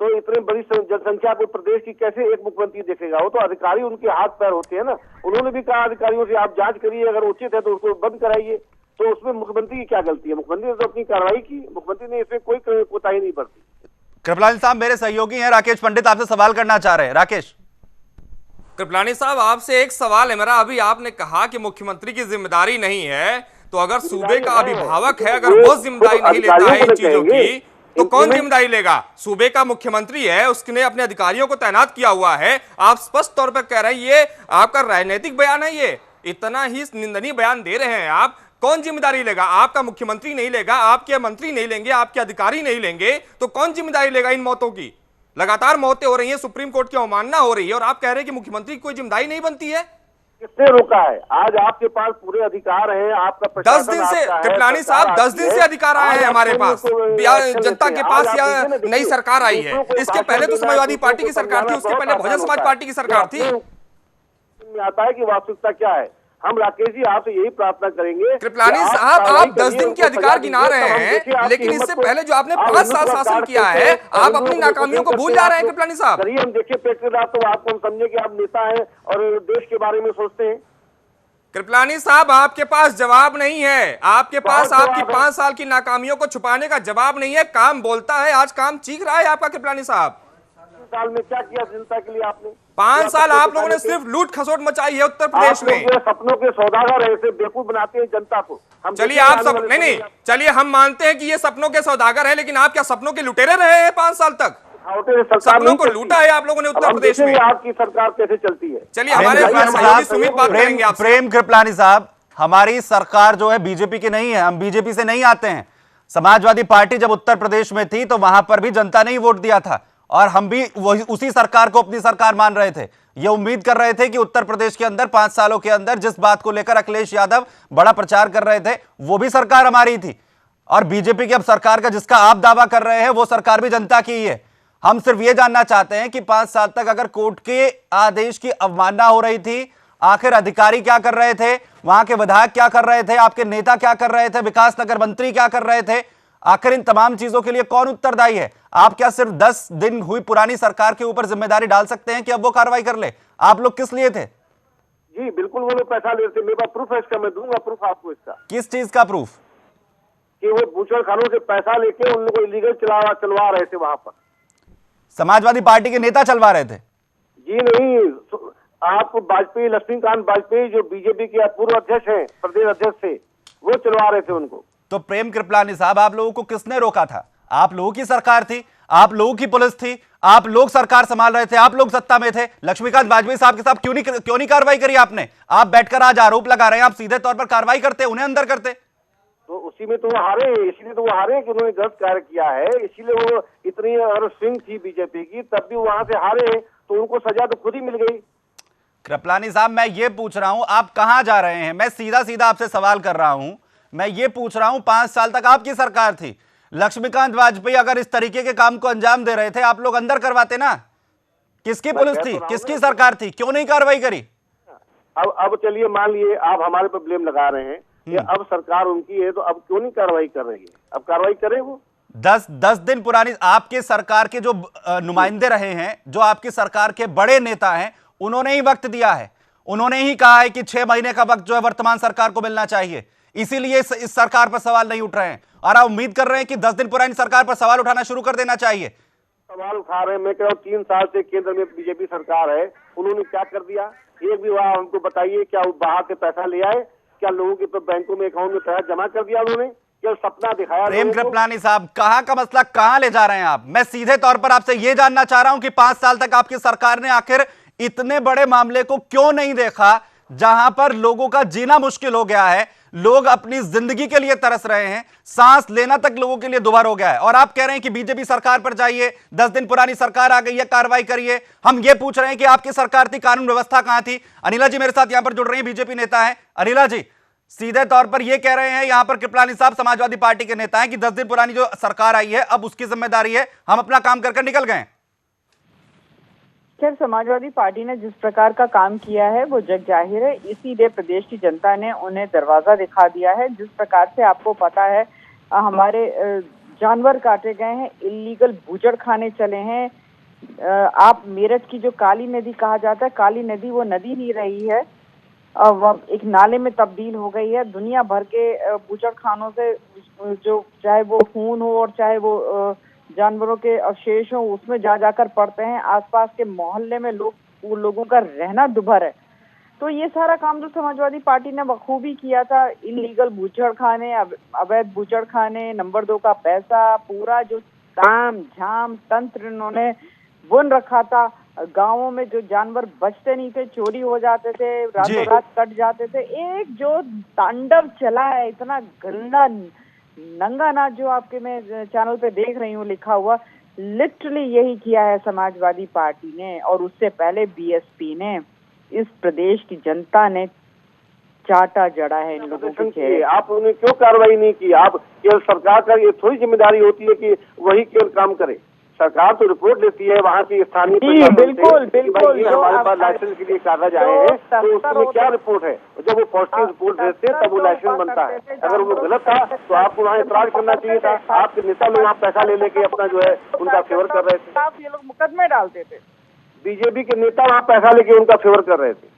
तो इतनी बड़ी जनसंख्या को प्रदेश की कैसे एक मुख्यमंत्री देखेगा? वो तो अधिकारी उनके हाथ पैर होते हैं ना। उन्होंने भी कहा अधिकारियों से आप जांच करिए, अगर उचित है तो उसको बंद कराइए। तो उसमें मुख्यमंत्री की क्या गलती है? मुख्यमंत्री ने तो अपनी कार्रवाई की, मुख्यमंत्री ने इसमें कोई कोताही नहीं बरती। कृपलानी साहब, मेरे सहयोगी हैं राकेश पंडित, आपसे सवाल करना चाह रहे हैं। राकेश। कृपलानी साहब, आपसे एक सवाल है मेरा। अभी आपने कहा कि मुख्यमंत्री की जिम्मेदारी नहीं है, तो अगर सूबे का अभिभावक है, अगर वो जिम्मेदारी नहीं लेता है इन चीजों की, तो कौन जिम्मेदारी लेगा? सूबे का मुख्यमंत्री है, उसने अपने अधिकारियों को तैनात किया हुआ है। आप स्पष्ट तौर पर कह रहे हैं ये आपका राजनीतिक बयान है, ये इतना ही निंदनीय बयान दे रहे हैं आप। कौन जिम्मेदारी लेगा? आपका मुख्यमंत्री नहीं लेगा, आपके मंत्री नहीं लेंगे, आपके अधिकारी नहीं लेंगे, तो कौन जिम्मेदारी लेगा इन मौतों की? लगातार मौतें हो रही हैं, सुप्रीम कोर्ट की अवमानना हो रही है और आप कह रहे हैं कि मुख्यमंत्री की कोई जिम्मेदारी नहीं बनती है। किसने रोका है? आज आपके पास पूरे अधिकार हैं, आपका 10 प्रशासन दिन से आपका है, कृपलानी सरकार साहब 10 आपकी दिन से है। अधिकार आए आज हैं आप हमारे लोगों पास को या एक्शन जनता लेते के हैं। पास आज या आप देखिए ना, नई देखिए, सरकार आई है। दूसरों को इसके भाषण पहले तो देना है, समाजवादी दूसरों पार्टी को की सरकार थी, समझाना उसके बहुत पहले बहुजन आसान समाज होता है। पार्टी की सरकार ये थी। अपने में आता है कि वास्तविकता क्या है। हम राकेश जी आपसे यही प्रार्थना करेंगे कृपलानी कि आप साहब कार्रवाई आप 10 करिए, दिन के उनको अधिकार सजा गिना दीजिए, रहे तब हम देखें हैं, आपकी लेकिन हिम्मत इससे को। पहले जो आपने आप 5 हिंदुत्व साल का शासन कार्ड किया करते है, हैं और आप हिंदुओं अपनी को बिल्कुल नाकामियों को नहीं भूल करते जा रहे हैं आप कृपलानी साहब। करिए, हम देखिए पेट रात तो आपको हम समझे कि आप नेता हैं और देश के बारे में सोचते हैं। कृपलानी साहब आपके पास जवाब नहीं है, आपके पास बहुत आपकी जवाब है। 5 साल की नाकामियों को छुपाने का जवाब नहीं है। काम बोलता है, आज काम चीख रहा है आपका कृपलानी साहब। 3 साल में क्या किया जनता के लिए आपने? 5 साल सपने आप लोगों ने दिखाने के। सिर्फ लूट खसोट मचाई है उत्तर आप प्रदेश लोग में। जो है सपनों के सौदागर ऐसे बेवकूफ बनाते हैं जनता को। हम चलिए देखेंगे आप आने सब वाले नहीं समय नहीं में आप चलिए हम मानते हैं कि ये सपनों के सौदागर हैं, लेकिन आप क्या सपनों के लुटेरे रहे हैं 5 साल तक? दिखावटे से सरकार सपनों नहीं को चलती। लूटा है आप लोगों ने अब उत्तर हम प्रदेश में। देखेंगे आपकी सरकार कैसे चलती है। चलिए आप हमारे बताइए, पास हम सहयोगी आप सुमित सहयोग बात में- करेंगे आपसे। प्रेम कृपलानी साहब, हमारी सरकार जो है बीजेपी की नहीं है, हम बीजेपी से नहीं आते हैं। समाजवादी पार्टी जब उत्तर प्रदेश में थी तो वहां पर भी जनता ने ही वोट दिया था और हम भी वही उसी सरकार को अपनी सरकार मान रहे थे। ये उम्मीद कर रहे थे कि उत्तर प्रदेश के अंदर 5 सालों के अंदर जिस बात को लेकर अखिलेश यादव बड़ा प्रचार कर रहे थे वो भी सरकार हमारी थी। और बीजेपी की अब सरकार का जिसका आप दावा कर रहे हैं वो सरकार भी जनता की ही है। हम सिर्फ ये जानना चाहते हैं कि 5 साल तक अगर कोर्ट के आदेश की अवमानना हो रही थी, आखिर अधिकारी क्या कर रहे थे, वहां के विधायक क्या कर रहे थे, आपके नेता क्या कर रहे थे, विकास नगर मंत्री क्या कर रहे थे, आखिर इन तमाम चीजों के लिए कौन उत्तरदायी है? आप क्या सिर्फ 10 दिन हुई पुरानी सरकार के ऊपर जिम्मेदारी डाल सकते हैं कि अब वो कार्रवाई कर ले? आप लोग किस लिए थे? जी बिल्कुल, वो लोग पैसा लेते। मेरे पास प्रूफ है इसका, मैं दूंगा प्रूफ आपको इसका किस चीज का प्रूफ? कि वो बूचड़ खानों से पैसा लेके उन लोगों को इलीगल चलवा रहे थे वहां पर। समाजवादी पार्टी के नेता चलवा रहे थे? जी नहीं, आप वाजपेयी, लक्ष्मीकांत वाजपेयी जो बीजेपी के पूर्व अध्यक्ष हैं, प्रदेश अध्यक्ष थे, वो चलवा रहे थे उनको। तो प्रेम कृपलानी साहब, आप लोगों को किसने रोका था? आप लोगों की सरकार थी, आप लोगों की पुलिस थी, आप लोग सरकार संभाल रहे थे, आप लोग सत्ता में थे। लक्ष्मीकांत वाजपेयी साहब के साथ क्यों नहीं कार्रवाई करी आपने? आप बैठकर आज आरोप लगा रहे हैं, आप सीधे तौर पर कार्रवाई करते, उन्हें अंदर करते। तो उसी में तो वो हारे, इसीलिए तो वो हारे कि उन्होंने गलत कार्य किया है, इसीलिए वो इतनी अगर स्विंग थी बीजेपी की तब भी वहां से हारे, तो उनको सजा तो खुद ही मिल गई। कृपलानी साहब, मैं ये पूछ रहा हूं आप कहां जा रहे हैं? मैं सीधा सीधा आपसे सवाल कर रहा हूं। मैं ये पूछ रहा हूं, 5 साल तक आपकी सरकार थी, लक्ष्मीकांत वाजपेयी अगर इस तरीके के काम को अंजाम दे रहे थे, आप लोग अंदर करवाते ना। किसकी पुलिस थी, किसकी सरकार थी, क्यों नहीं कार्रवाई करी? अब चलिए मान लिए आप हमारे पर ब्लेम लगा रहे हैं कि अब सरकार उनकी है, तो अब क्यों नहीं कार्रवाई कर रही है? अब कार्रवाई करें वो। 10 दिन पुरानी आपके सरकार के जो नुमाइंदे रहे हैं, जो आपकी सरकार के बड़े नेता हैं, उन्होंने ही वक्त दिया है, उन्होंने ही कहा है कि 6 महीने का वक्त जो है वर्तमान सरकार को मिलना चाहिए। इसीलिए इस सरकार पर सवाल नहीं उठ रहे हैं और आप उम्मीद कर रहे हैं कि 10 दिन पुरानी सरकार पर सवाल उठाना शुरू कर देना चाहिए। सवाल उठा रहे हैं, मैं कह रहा हूँ 3 साल से केंद्र में बीजेपी सरकार है, उन्होंने क्या कर दिया? एक भी वहां हमको बताइए, क्या वो बाहर से पैसा ले आए? क्या लोगों के तो बैंकों में अकाउंट में पैसा जमा कर दिया उन्होंने? क्या सपना दिखाया? प्रेम कृपलानी साहब, कहां का मसला कहां ले जा रहे हैं आप? मैं सीधे तौर पर आपसे यह जानना चाह रहा हूं कि 5 साल तक आपकी सरकार ने आखिर इतने बड़े मामले को क्यों नहीं देखा, जहां पर लोगों का जीना मुश्किल हो गया है, लोग अपनी जिंदगी के लिए तरस रहे हैं, सांस लेना तक लोगों के लिए दुभर हो गया है, और आप कह रहे हैं कि बीजेपी सरकार पर जाइए, 10 दिन पुरानी सरकार आ गई है, कार्रवाई करिए। हम ये पूछ रहे हैं कि आपकी सरकार थी, कानून व्यवस्था कहां थी? अनिला जी मेरे साथ यहां पर जुड़ रही हैं, बीजेपी नेता है। अनिला जी, सीधे तौर पर यह कह रहे हैं यहां पर कृपलानी साहब समाजवादी पार्टी के नेता हैं कि 10 दिन पुरानी जो सरकार आई है अब उसकी जिम्मेदारी है, हम अपना काम कर निकल गए। खैर, समाजवादी पार्टी ने जिस प्रकार का काम किया है वो जग जाहिर है, इसीलिए प्रदेश की जनता ने उन्हें दरवाजा दिखा दिया है। जिस प्रकार से आपको पता है हमारे जानवर काटे गए हैं, इलीगल बूचड़ खाने चले हैं। आप मेरठ की जो काली नदी कहा जाता है, काली नदी वो नदी नहीं रही है, अब एक नाले में तब्दील हो गई है। दुनिया भर के बूचड़ खानों से जो चाहे वो खून हो और चाहे वो जानवरों के अवशेष हो, उसमें जाकर पड़ते हैं। आसपास के मोहल्ले में लोगों का रहना दुभर है। तो ये सारा काम जो समाजवादी पार्टी ने बखूबी किया था, इलीगल बूचड़ खाने, अवैध बूचड़ खाने, नंबर 2 का पैसा, पूरा जो ताम झाम तंत्र इन्होंने बुन रखा था, गांवों में जो जानवर बचते नहीं थे, चोरी हो जाते थे, रातों रात कट जाते थे। एक जो तांडव चला है, इतना गंदा नंगा नाच जो आपके मैं चैनल पे देख रही हूँ लिखा हुआ, लिटरली यही किया है समाजवादी पार्टी ने और उससे पहले बीएसपी ने। इस प्रदेश की जनता ने चाटा जड़ा है इन लोगों के चेहरे। आप उन्हें क्यों कार्रवाई नहीं की? आप केवल सरकार का ये थोड़ी जिम्मेदारी होती है कि वही केवल काम करे। सरकार तो रिपोर्ट लेती है वहाँ की स्थानीय बिल्कुल बिल्कुल, हमारे पास लाइसेंस के लिए कागज आए हैं, तो उसमें क्या रिपोर्ट है? जब वो पॉजिटिव रिपोर्ट देते हैं तब वो लाइसेंस बनता है। अगर वो गलत था तो आपको वहाँ एतराज करना चाहिए था। आपके नेता लोग वहाँ पैसा ले लेके अपना जो है उनका फेवर कर रहे थे। ये लोग मुकदमे डालते थे। बीजेपी के नेता वहाँ पैसा लेके उनका फेवर कर रहे थे,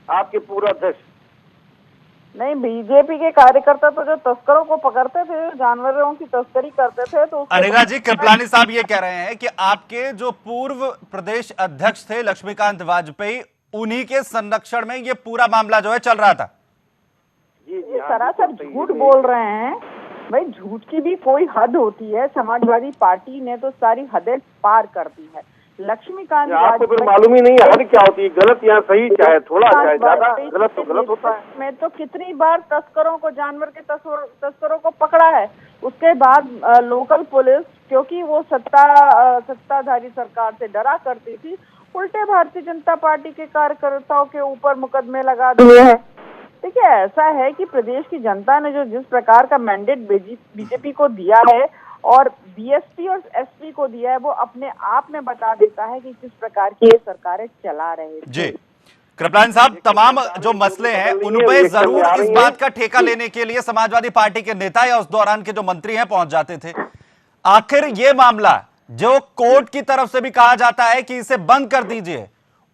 आपके पूरा अध्यक्ष। नहीं, बीजेपी के कार्यकर्ता तो जो तस्करों को पकड़ते थे, जानवरों की तस्करी करते थे, तो अनिला जी, कृपलानी साहब ये कह रहे हैं कि आपके जो पूर्व प्रदेश अध्यक्ष थे लक्ष्मीकांत वाजपेयी, उन्हीं के संरक्षण में ये पूरा मामला जो है चल रहा था। ये सरासर झूठ बोल रहे हैं। भाई झूठ की भी कोई हद होती है। समाजवादी पार्टी ने तो सारी हदें पार कर दी है। लक्ष्मीकांत आपको फिर मालूम ही नहीं है हद क्या होती है, गलत या सही, चाहे थोड़ा चाहे ज्यादा, गलत तो गलत होता है। मैं तो कितनी बार तस्करों को, जानवर के तस्करों को पकड़ा है। उसके बाद लोकल पुलिस, क्योंकि वो सत्ताधारी सरकार से डरा करती थी, उल्टे भारतीय जनता पार्टी के कार्यकर्ताओं के ऊपर मुकदमे लगा दिए हैं। ठीक है, ऐसा है कि प्रदेश की जनता ने जो जिस प्रकार का मैंडेट बीजेपी को दिया है और बीएसपी और एसपी को दिया है, वो अपने आप में बता देता है कि किस प्रकार की ये सरकारें चला रहे थे। जी कृपलानी साहब, तमाम जो मसले हैं उन पे जरूर इस बात का ठेका लेने के लिए समाजवादी पार्टी के नेता या उस दौरान के जो मंत्री हैं पहुंच जाते थे। आखिर ये मामला जो कोर्ट की तरफ से भी कहा जाता है कि इसे बंद कर दीजिए,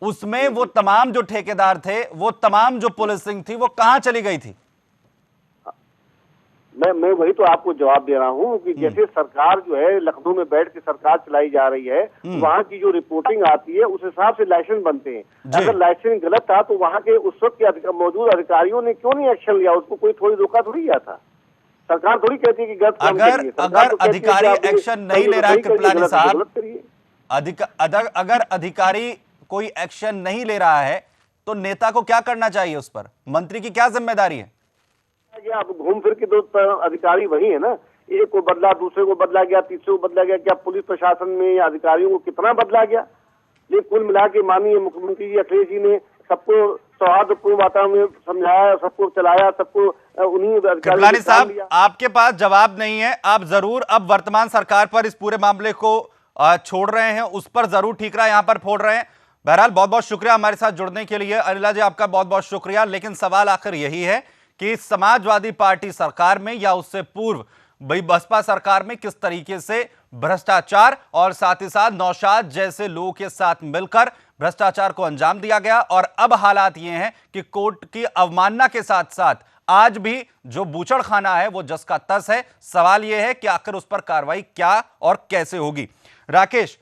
उसमें वो तमाम जो ठेकेदार थे, वो तमाम जो पुलिसिंग थी, वो कहां चली गई थी? मैं वही तो आपको जवाब दे रहा हूँ कि जैसे सरकार जो है लखनऊ में बैठ के सरकार चलाई जा रही है, वहाँ की जो रिपोर्टिंग आती है उस हिसाब से लाइसेंस बनते हैं। अगर लाइसेंस गलत था तो वहाँ के उस वक्त के मौजूद अधिकारियों ने क्यों नहीं एक्शन लिया? उसको कोई थोड़ी रोका थोड़ी गया था। सरकार थोड़ी कहती है कि गलत काम करिए। अगर अधिकारी एक्शन नहीं ले रहा है कृपलानी साहब, अगर अधिकारी कोई एक्शन नहीं ले रहा है तो नेता को क्या करना चाहिए? उस पर मंत्री की क्या जिम्मेदारी है? आप घूम फिर के दो अधिकारी वही है ना, एक को बदला, दूसरे को बदला गया, तीसरे को बदला गया। क्या पुलिस प्रशासन में या अधिकारियों को कितना बदला गया? लेकिन कुल मिला के माननीय मुख्यमंत्री जी अखिलेश जी ने सबको सौहार्दपूर्ण वातावरण में समझाया, सबको चलाया, सबको उन्हीं कृपलानी साहब, आपके पास जवाब नहीं है, आप जरूर अब वर्तमान सरकार पर इस पूरे मामले को छोड़ रहे हैं, उस पर जरूर ठीकरा यहां पर फोड़ रहे हैं। बहरहाल बहुत बहुत शुक्रिया हमारे साथ जुड़ने के लिए। अनिला जी, आपका बहुत बहुत शुक्रिया। लेकिन सवाल आखिर यही है कि समाजवादी पार्टी सरकार में या उससे पूर्व बसपा सरकार में किस तरीके से भ्रष्टाचार और साथ ही साथ नौशाद जैसे लोगों के साथ मिलकर भ्रष्टाचार को अंजाम दिया गया। और अब हालात ये हैं कि कोर्ट की अवमानना के साथ साथ आज भी जो बूचड़खाना है वो जस का तस है। सवाल यह है कि आखिर उस पर कार्रवाई क्या और कैसे होगी। राकेश,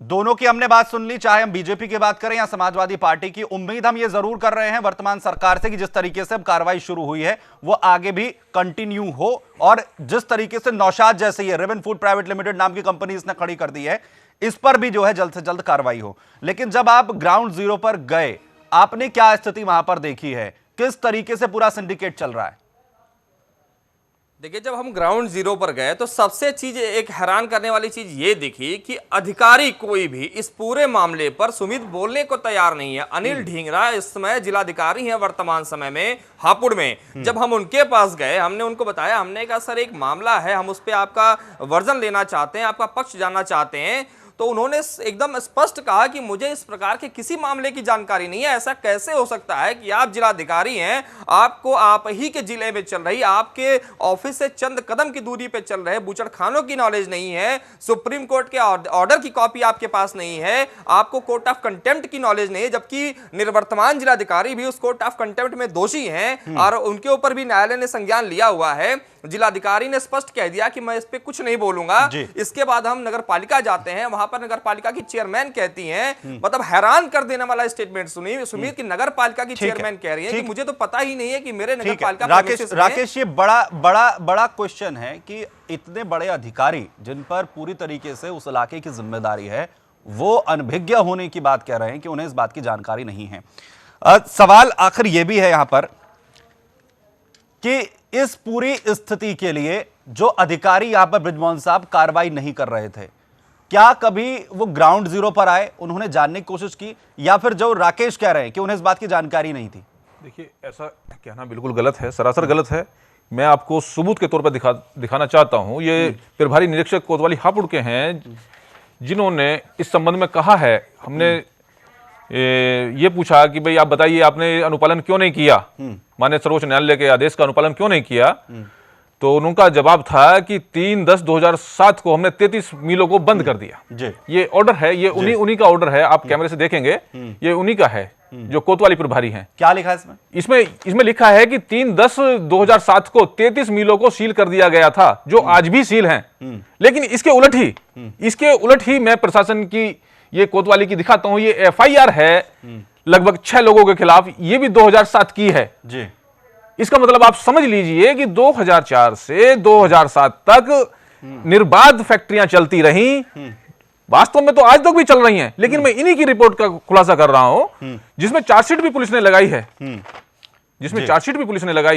दोनों की हमने बात सुन ली, चाहे हम बीजेपी की बात करें या समाजवादी पार्टी की। उम्मीद हम ये जरूर कर रहे हैं वर्तमान सरकार से कि जिस तरीके से अब कार्रवाई शुरू हुई है वो आगे भी कंटिन्यू हो, और जिस तरीके से नौशाद जैसे ये रेवन फूड प्राइवेट लिमिटेड नाम की कंपनी इसने खड़ी कर दी है, इस पर भी जो है जल्द से जल्द कार्रवाई हो। लेकिन जब आप ग्राउंड जीरो पर गए, आपने क्या स्थिति वहां पर देखी है? किस तरीके से पूरा सिंडिकेट चल रहा है? देखिए, जब हम ग्राउंड जीरो पर गए तो सबसे चीज एक हैरान करने वाली चीज ये दिखी कि अधिकारी कोई भी इस पूरे मामले पर सुमित बोलने को तैयार नहीं है। अनिल ढींगरा इस समय जिलाधिकारी हैं वर्तमान समय में हापुड़ में। जब हम उनके पास गए, हमने उनको बताया, हमने कहा सर एक मामला है, हम उस पर आपका वर्जन लेना चाहते हैं, आपका पक्ष जानना चाहते हैं। तो उन्होंने एकदम स्पष्ट कहा कि मुझे इस प्रकार के किसी मामले की जानकारी नहीं है। ऐसा कैसे हो सकता है कि आप जिलाधिकारी हैं, आपको आप ही के जिले में चल रही, आपके ऑफिस से चंद कदम की दूरी पे चल रहे बूचड़खानों की नॉलेज नहीं है, सुप्रीम कोर्ट के ऑर्डर की कॉपी आपके पास नहीं है, आपको कोर्ट ऑफ कंटेम्प्ट की नॉलेज नहीं है, जबकि निर्वर्तमान जिलाधिकारी भी उस कोर्ट ऑफ कंटेम्प्ट में दोषी हैं और उनके ऊपर भी न्यायालय ने संज्ञान लिया हुआ है। जिलाधिकारी ने स्पष्ट कह दिया कि मैं इस पे कुछ नहीं बोलूंगा। इसके बाद हम नगर पालिका जाते हैं, वहां पर नगर पालिका की चेयरमैन कहती हैं, मतलब हैरान कर देने वाला स्टेटमेंट सुनिए सुमित की नगर पालिका की चेयरमैन कह रही है कि मुझे तो पता ही नहीं है कि मेरे नगर पालिका। राकेश, ये बड़ा क्वेश्चन है कि इतने बड़े अधिकारी जिन पर पूरी तरीके से उस इलाके की जिम्मेदारी है, वो अनभिज्ञ होने की बात कह रहे हैं कि उन्हें इस बात की जानकारी नहीं है। सवाल आखिर यह भी है यहां पर कि इस पूरी स्थिति के लिए जो अधिकारी यहां पर बृजमोहन साहब कार्रवाई नहीं कर रहे थे, क्या कभी वो ग्राउंड जीरो पर आए, उन्होंने जानने की कोशिश की, या फिर जो राकेश कह रहे हैं कि उन्हें इस बात की जानकारी नहीं थी? देखिए, ऐसा कहना बिल्कुल गलत है, सरासर गलत है। मैं आपको सबूत के तौर पर दिखाना चाहता हूं। ये प्रभारी निरीक्षक कोतवाली हापुड़ के हैं, जिन्होंने इस संबंध में कहा है। हमने ये पूछा कि भाई आप बताइए, आपने अनुपालन क्यों नहीं किया, माननीय सर्वोच्च न्यायालय के आदेश का अनुपालन क्यों नहीं किया? तो उनका जवाब था कि 3/10/2007 को हमने 33 मिलों को बंद कर दिया। ये ऑर्डर है, ये उन्हीं का ऑर्डर है, आप कैमरे से देखेंगे, ये उन्हीं का है, जो कोतवाली प्रभारी हैं। क्या लिखा है इसमें? इसमें लिखा है कि 3/10/2007 को 33 मिलों को सील कर दिया गया था, जो आज भी सील हैं। लेकिन इसके उलट ही मैं प्रशासन की, ये कोतवाली की दिखाता हूं, ये FIR है लगभग 6 लोगों के खिलाफ, ये भी 2007 की है जी। इसका मतलब आप समझ लीजिए कि 2004 से 2007 तक निर्बाध फैक्ट्रियां चलती रहीं। वास्तव में तो आज तक भी चल रही हैं, लेकिन मैं इन्हीं की रिपोर्ट का खुलासा कर रहा हूं, जिसमें चार्जशीट भी पुलिस ने लगाई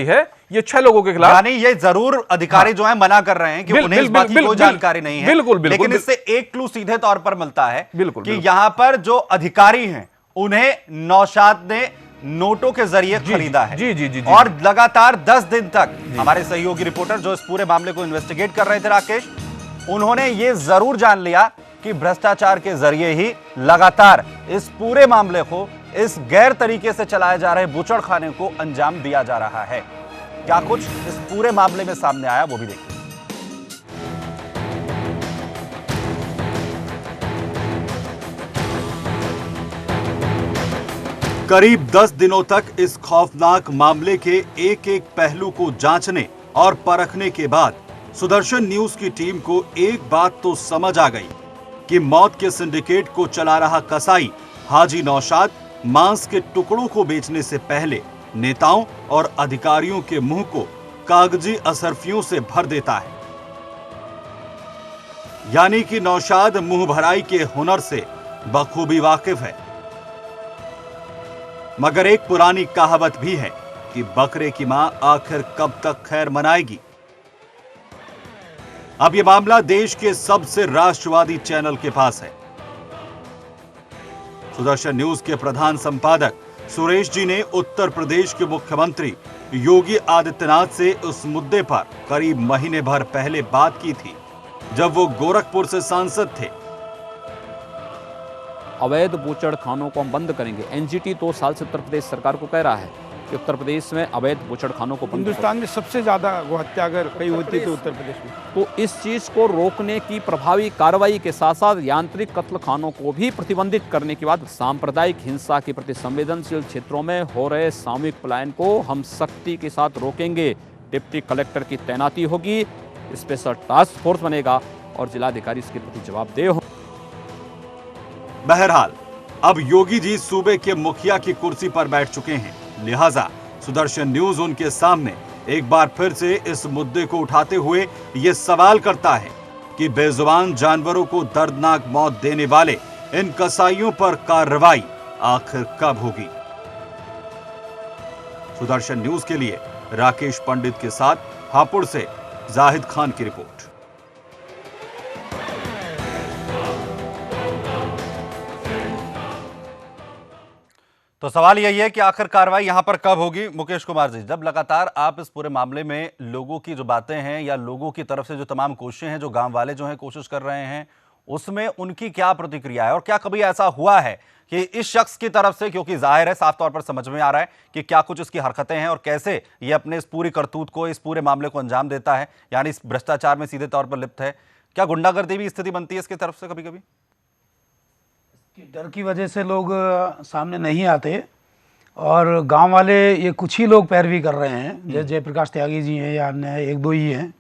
है, ये 6 लोगों के खिलाफ। यानी ये जरूर अधिकारी जो है मना कर रहे हैं कि उन्हें इस बात की कोई जानकारी नहीं है। बिल्कुल, लेकिन इससे एक क्लू सीधे तौर पर मिलता है बिल्कुल, कि यहां पर जो अधिकारी हैं उन्हें नौशाद ने नोटों के जरिए खरीदा है। जी। और लगातार 10 दिन तक हमारे सहयोगी रिपोर्टर जो इस पूरे मामले को इन्वेस्टिगेट कर रहे थे, राकेश, उन्होंने ये जरूर जान लिया कि भ्रष्टाचार के जरिए ही लगातार इस पूरे मामले को, इस गैर तरीके से चलाए जा रहे बूचड़खाने को अंजाम दिया जा रहा है। क्या कुछ इस पूरे मामले में सामने आया, वो भी देखिए। करीब 10 दिनों तक इस खौफनाक मामले के एक एक पहलू को जांचने और परखने के बाद सुदर्शन न्यूज की टीम को एक बात तो समझ आ गई कि मौत के सिंडिकेट को चला रहा कसाई हाजी नौशाद मांस के टुकड़ों को बेचने से पहले नेताओं और अधिकारियों के मुंह को कागजी असरफियों से भर देता है। यानी कि नौशाद मुंह भराई के हुनर से बखूबी वाकिफ है। मगर एक पुरानी कहावत भी है कि बकरे की मां आखिर कब तक खैर मनाएगी। अब यह मामला देश के सबसे राष्ट्रवादी चैनल के पास है। सुदर्शन न्यूज के प्रधान संपादक सुरेश जी ने उत्तर प्रदेश के मुख्यमंत्री योगी आदित्यनाथ से उस मुद्दे पर करीब महीने भर पहले बात की थी, जब वो गोरखपुर से सांसद थे। अवैध बूचड़खानों को हम बंद करेंगे। NGT 2 साल से उत्तर प्रदेश सरकार को कह रहा है कि उत्तर प्रदेश में अवैध बूचड़खानों को बंद हिंदुस्तान में सबसे ज्यादा गोहत्या अगर कहीं होती तो उत्तर प्रदेश में। तो इस चीज को रोकने की प्रभावी कार्रवाई के साथ साथ यांत्रिक कत्लखानों को भी प्रतिबंधित करने के बाद सांप्रदायिक हिंसा के प्रति संवेदनशील क्षेत्रों में हो रहे सामूहिक पलायन को हम सख्ती के साथ रोकेंगे। डिप्टी कलेक्टर की तैनाती होगी, स्पेशल टास्क फोर्स बनेगा और जिलाधिकारी इसके प्रति जवाबदेह हो। बहरहाल अब योगी जी सूबे के मुखिया की कुर्सी पर बैठ चुके हैं, लिहाजा सुदर्शन न्यूज उनके सामने एक बार फिर से इस मुद्दे को उठाते हुए ये सवाल करता है कि बेजुबान जानवरों को दर्दनाक मौत देने वाले इन कसाईयों पर कार्रवाई आखिर कब होगी। सुदर्शन न्यूज के लिए राकेश पंडित के साथ हापुड़ से जाहिद खान की रिपोर्ट। तो सवाल यही है कि आखिर कार्रवाई यहां पर कब होगी। मुकेश कुमार जी, जब लगातार आप इस पूरे मामले में लोगों की जो बातें हैं या लोगों की तरफ से जो तमाम कोशिशें हैं, जो गांव वाले जो हैं कोशिश कर रहे हैं, उसमें उनकी क्या प्रतिक्रिया है और क्या कभी ऐसा हुआ है कि इस शख्स की तरफ से, क्योंकि जाहिर है साफ तौर पर समझ में आ रहा है कि क्या कुछ इसकी हरकतें हैं और कैसे ये अपने इस पूरी करतूत को, इस पूरे मामले को अंजाम देता है, यानी इस भ्रष्टाचार में सीधे तौर पर लिप्त है, क्या गुंडागर्दी भी स्थिति बनती है इसकी तरफ से कभी कभी? डर की वजह से लोग सामने नहीं आते और गांव वाले ये कुछ ही लोग पैरवी कर रहे हैं, जैसे जयप्रकाश त्यागी जी हैं या अन्य एक दो ही हैं,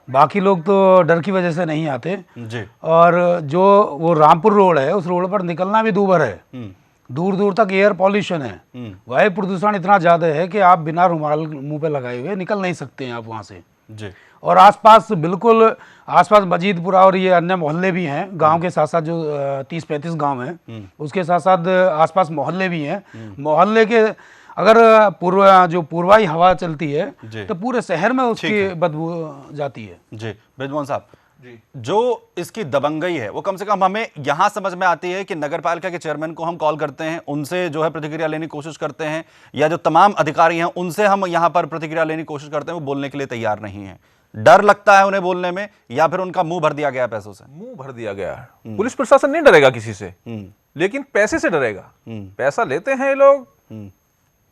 बाकी लोग तो डर की वजह से नहीं आते जी। और जो वो रामपुर रोड है, उस रोड पर निकलना भी दूभर है, दूर दूर तक एयर पॉल्यूशन है, वायु प्रदूषण इतना ज़्यादा है कि आप बिना रुमाल मुंह पे लगाए हुए निकल नहीं सकते हैं आप वहाँ से जी। और आसपास बिल्कुल आसपास मजीदपुरा और ये अन्य मोहल्ले भी हैं, गांव के साथ साथ जो 30-35 गांव हैं, उसके साथ साथ आसपास मोहल्ले भी हैं। मोहल्ले के अगर पूर्वाई हवा चलती है तो पूरे शहर में उसकी बदबू जाती है। जी ब्रिजमोहन साहब, जो इसकी दबंगई है वो कम से कम हमें यहां समझ में आती है कि नगरपालिका के चेयरमैन को हम कॉल करते हैं, उनसे जो है प्रतिक्रिया लेने की कोशिश करते हैं, या जो तमाम अधिकारी हैं उनसे हम यहां पर प्रतिक्रिया लेने की कोशिश करते हैं, वो बोलने के लिए तैयार नहीं है। डर लगता है उन्हें बोलने में, या फिर उनका मुंह भर दिया गया पैसों से? मुंह भर दिया गया। पुलिस प्रशासन नहीं डरेगा किसी से, लेकिन पैसे से डरेगा। पैसा लेते हैं ये लोग,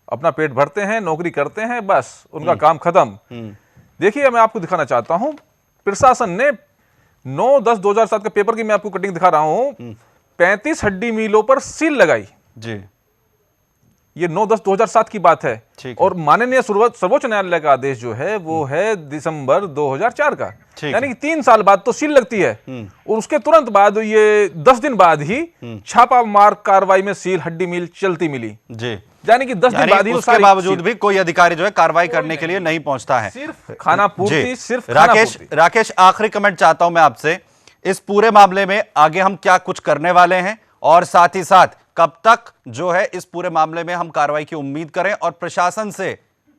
अपना पेट भरते हैं, नौकरी करते हैं, बस उनका काम खत्म। देखिए मैं आपको दिखाना चाहता हूं, प्रशासन ने 9/10/2007 के पेपर की मैं आपको कटिंग दिखा रहा हूं, 35 हड्डी मिलों पर सील लगाई जी। ये 9/10/2007 की बात है। और माननीय सर्वोच्च न्यायालय का आदेश जो है वो है दिसंबर 2004 का, यानी कि 3 साल बाद तो सील लगती है, और उसके तुरंत बाद ये 10 दिन बाद ही छापामार कार्रवाई में सील हड्डी मिल चलती मिली जी। यानी कि 10 दिन बाद ही उसके बावजूद भी कोई अधिकारी जो है कार्रवाई करने के लिए नहीं पहुंचता है, सिर्फ खाना पूर्ति, सिर्फ राकेश आखिरी कमेंट चाहता हूं मैं आपसे, इस पूरे मामले में आगे हम क्या कुछ करने वाले हैं, और साथ ही साथ कब तक जो है इस पूरे मामले में हम कार्रवाई की उम्मीद करें, और प्रशासन से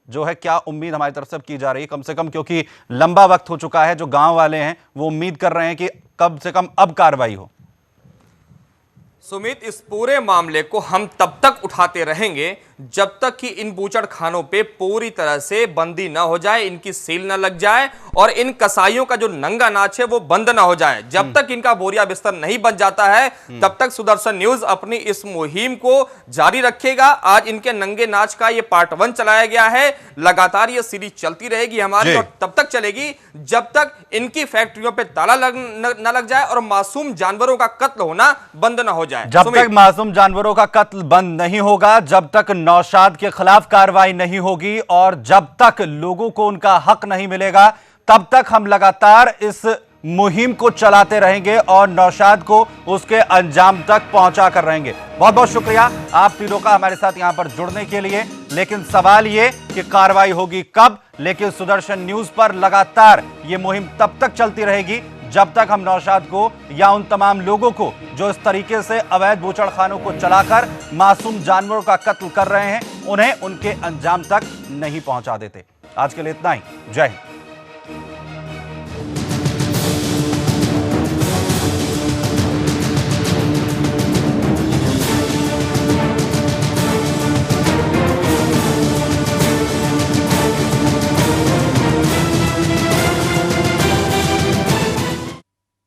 जो है क्या उम्मीद हमारी तरफ से की जा रही है, कम से कम क्योंकि लंबा वक्त हो चुका है, जो गांव वाले हैं वो उम्मीद कर रहे हैं कि कम से कम अब कार्रवाई हो। सुमित, इस पूरे मामले को हम तब तक उठाते रहेंगे जब तक कि इन बूचड़ खानों पे पूरी तरह से बंदी ना हो जाए, इनकी सील ना लग जाए, और इन कसाईयों का जो नंगा नाच है वो बंद ना हो जाए। जब तक इनका बोरिया बिस्तर नहीं बन जाता है तब तक सुदर्शन न्यूज अपनी इस मुहिम को जारी रखेगा। आज इनके नंगे नाच का ये पार्ट 1 चलाया गया है, लगातार ये सीरीज चलती रहेगी हमारी, और तब तक चलेगी जब तक इनकी फैक्ट्रियों पे ताला न लग जाए और मासूम जानवरों का कत्ल होना बंद ना हो जाए। जब तक मासूम जानवरों का कत्ल बंद नहीं होगा, जब तक नौशाद के खिलाफ कार्रवाई नहीं होगी, और जब तक लोगों को उनका हक नहीं मिलेगा, तब तक हम लगातार इस मुहिम को चलाते रहेंगे और नौशाद को उसके अंजाम तक पहुंचा कर रहेंगे। बहुत बहुत शुक्रिया आप तीनों का हमारे साथ यहां पर जुड़ने के लिए। लेकिन सवाल यह कि कार्रवाई होगी कब, लेकिन सुदर्शन न्यूज पर लगातार यह मुहिम तब तक चलती रहेगी जब तक हम नौशाद को या उन तमाम लोगों को जो इस तरीके से अवैध बूचड़खानों को चलाकर मासूम जानवरों का कत्ल कर रहे हैं, उन्हें उनके अंजाम तक नहीं पहुंचा देते। आज के लिए इतना ही। जय हिंद।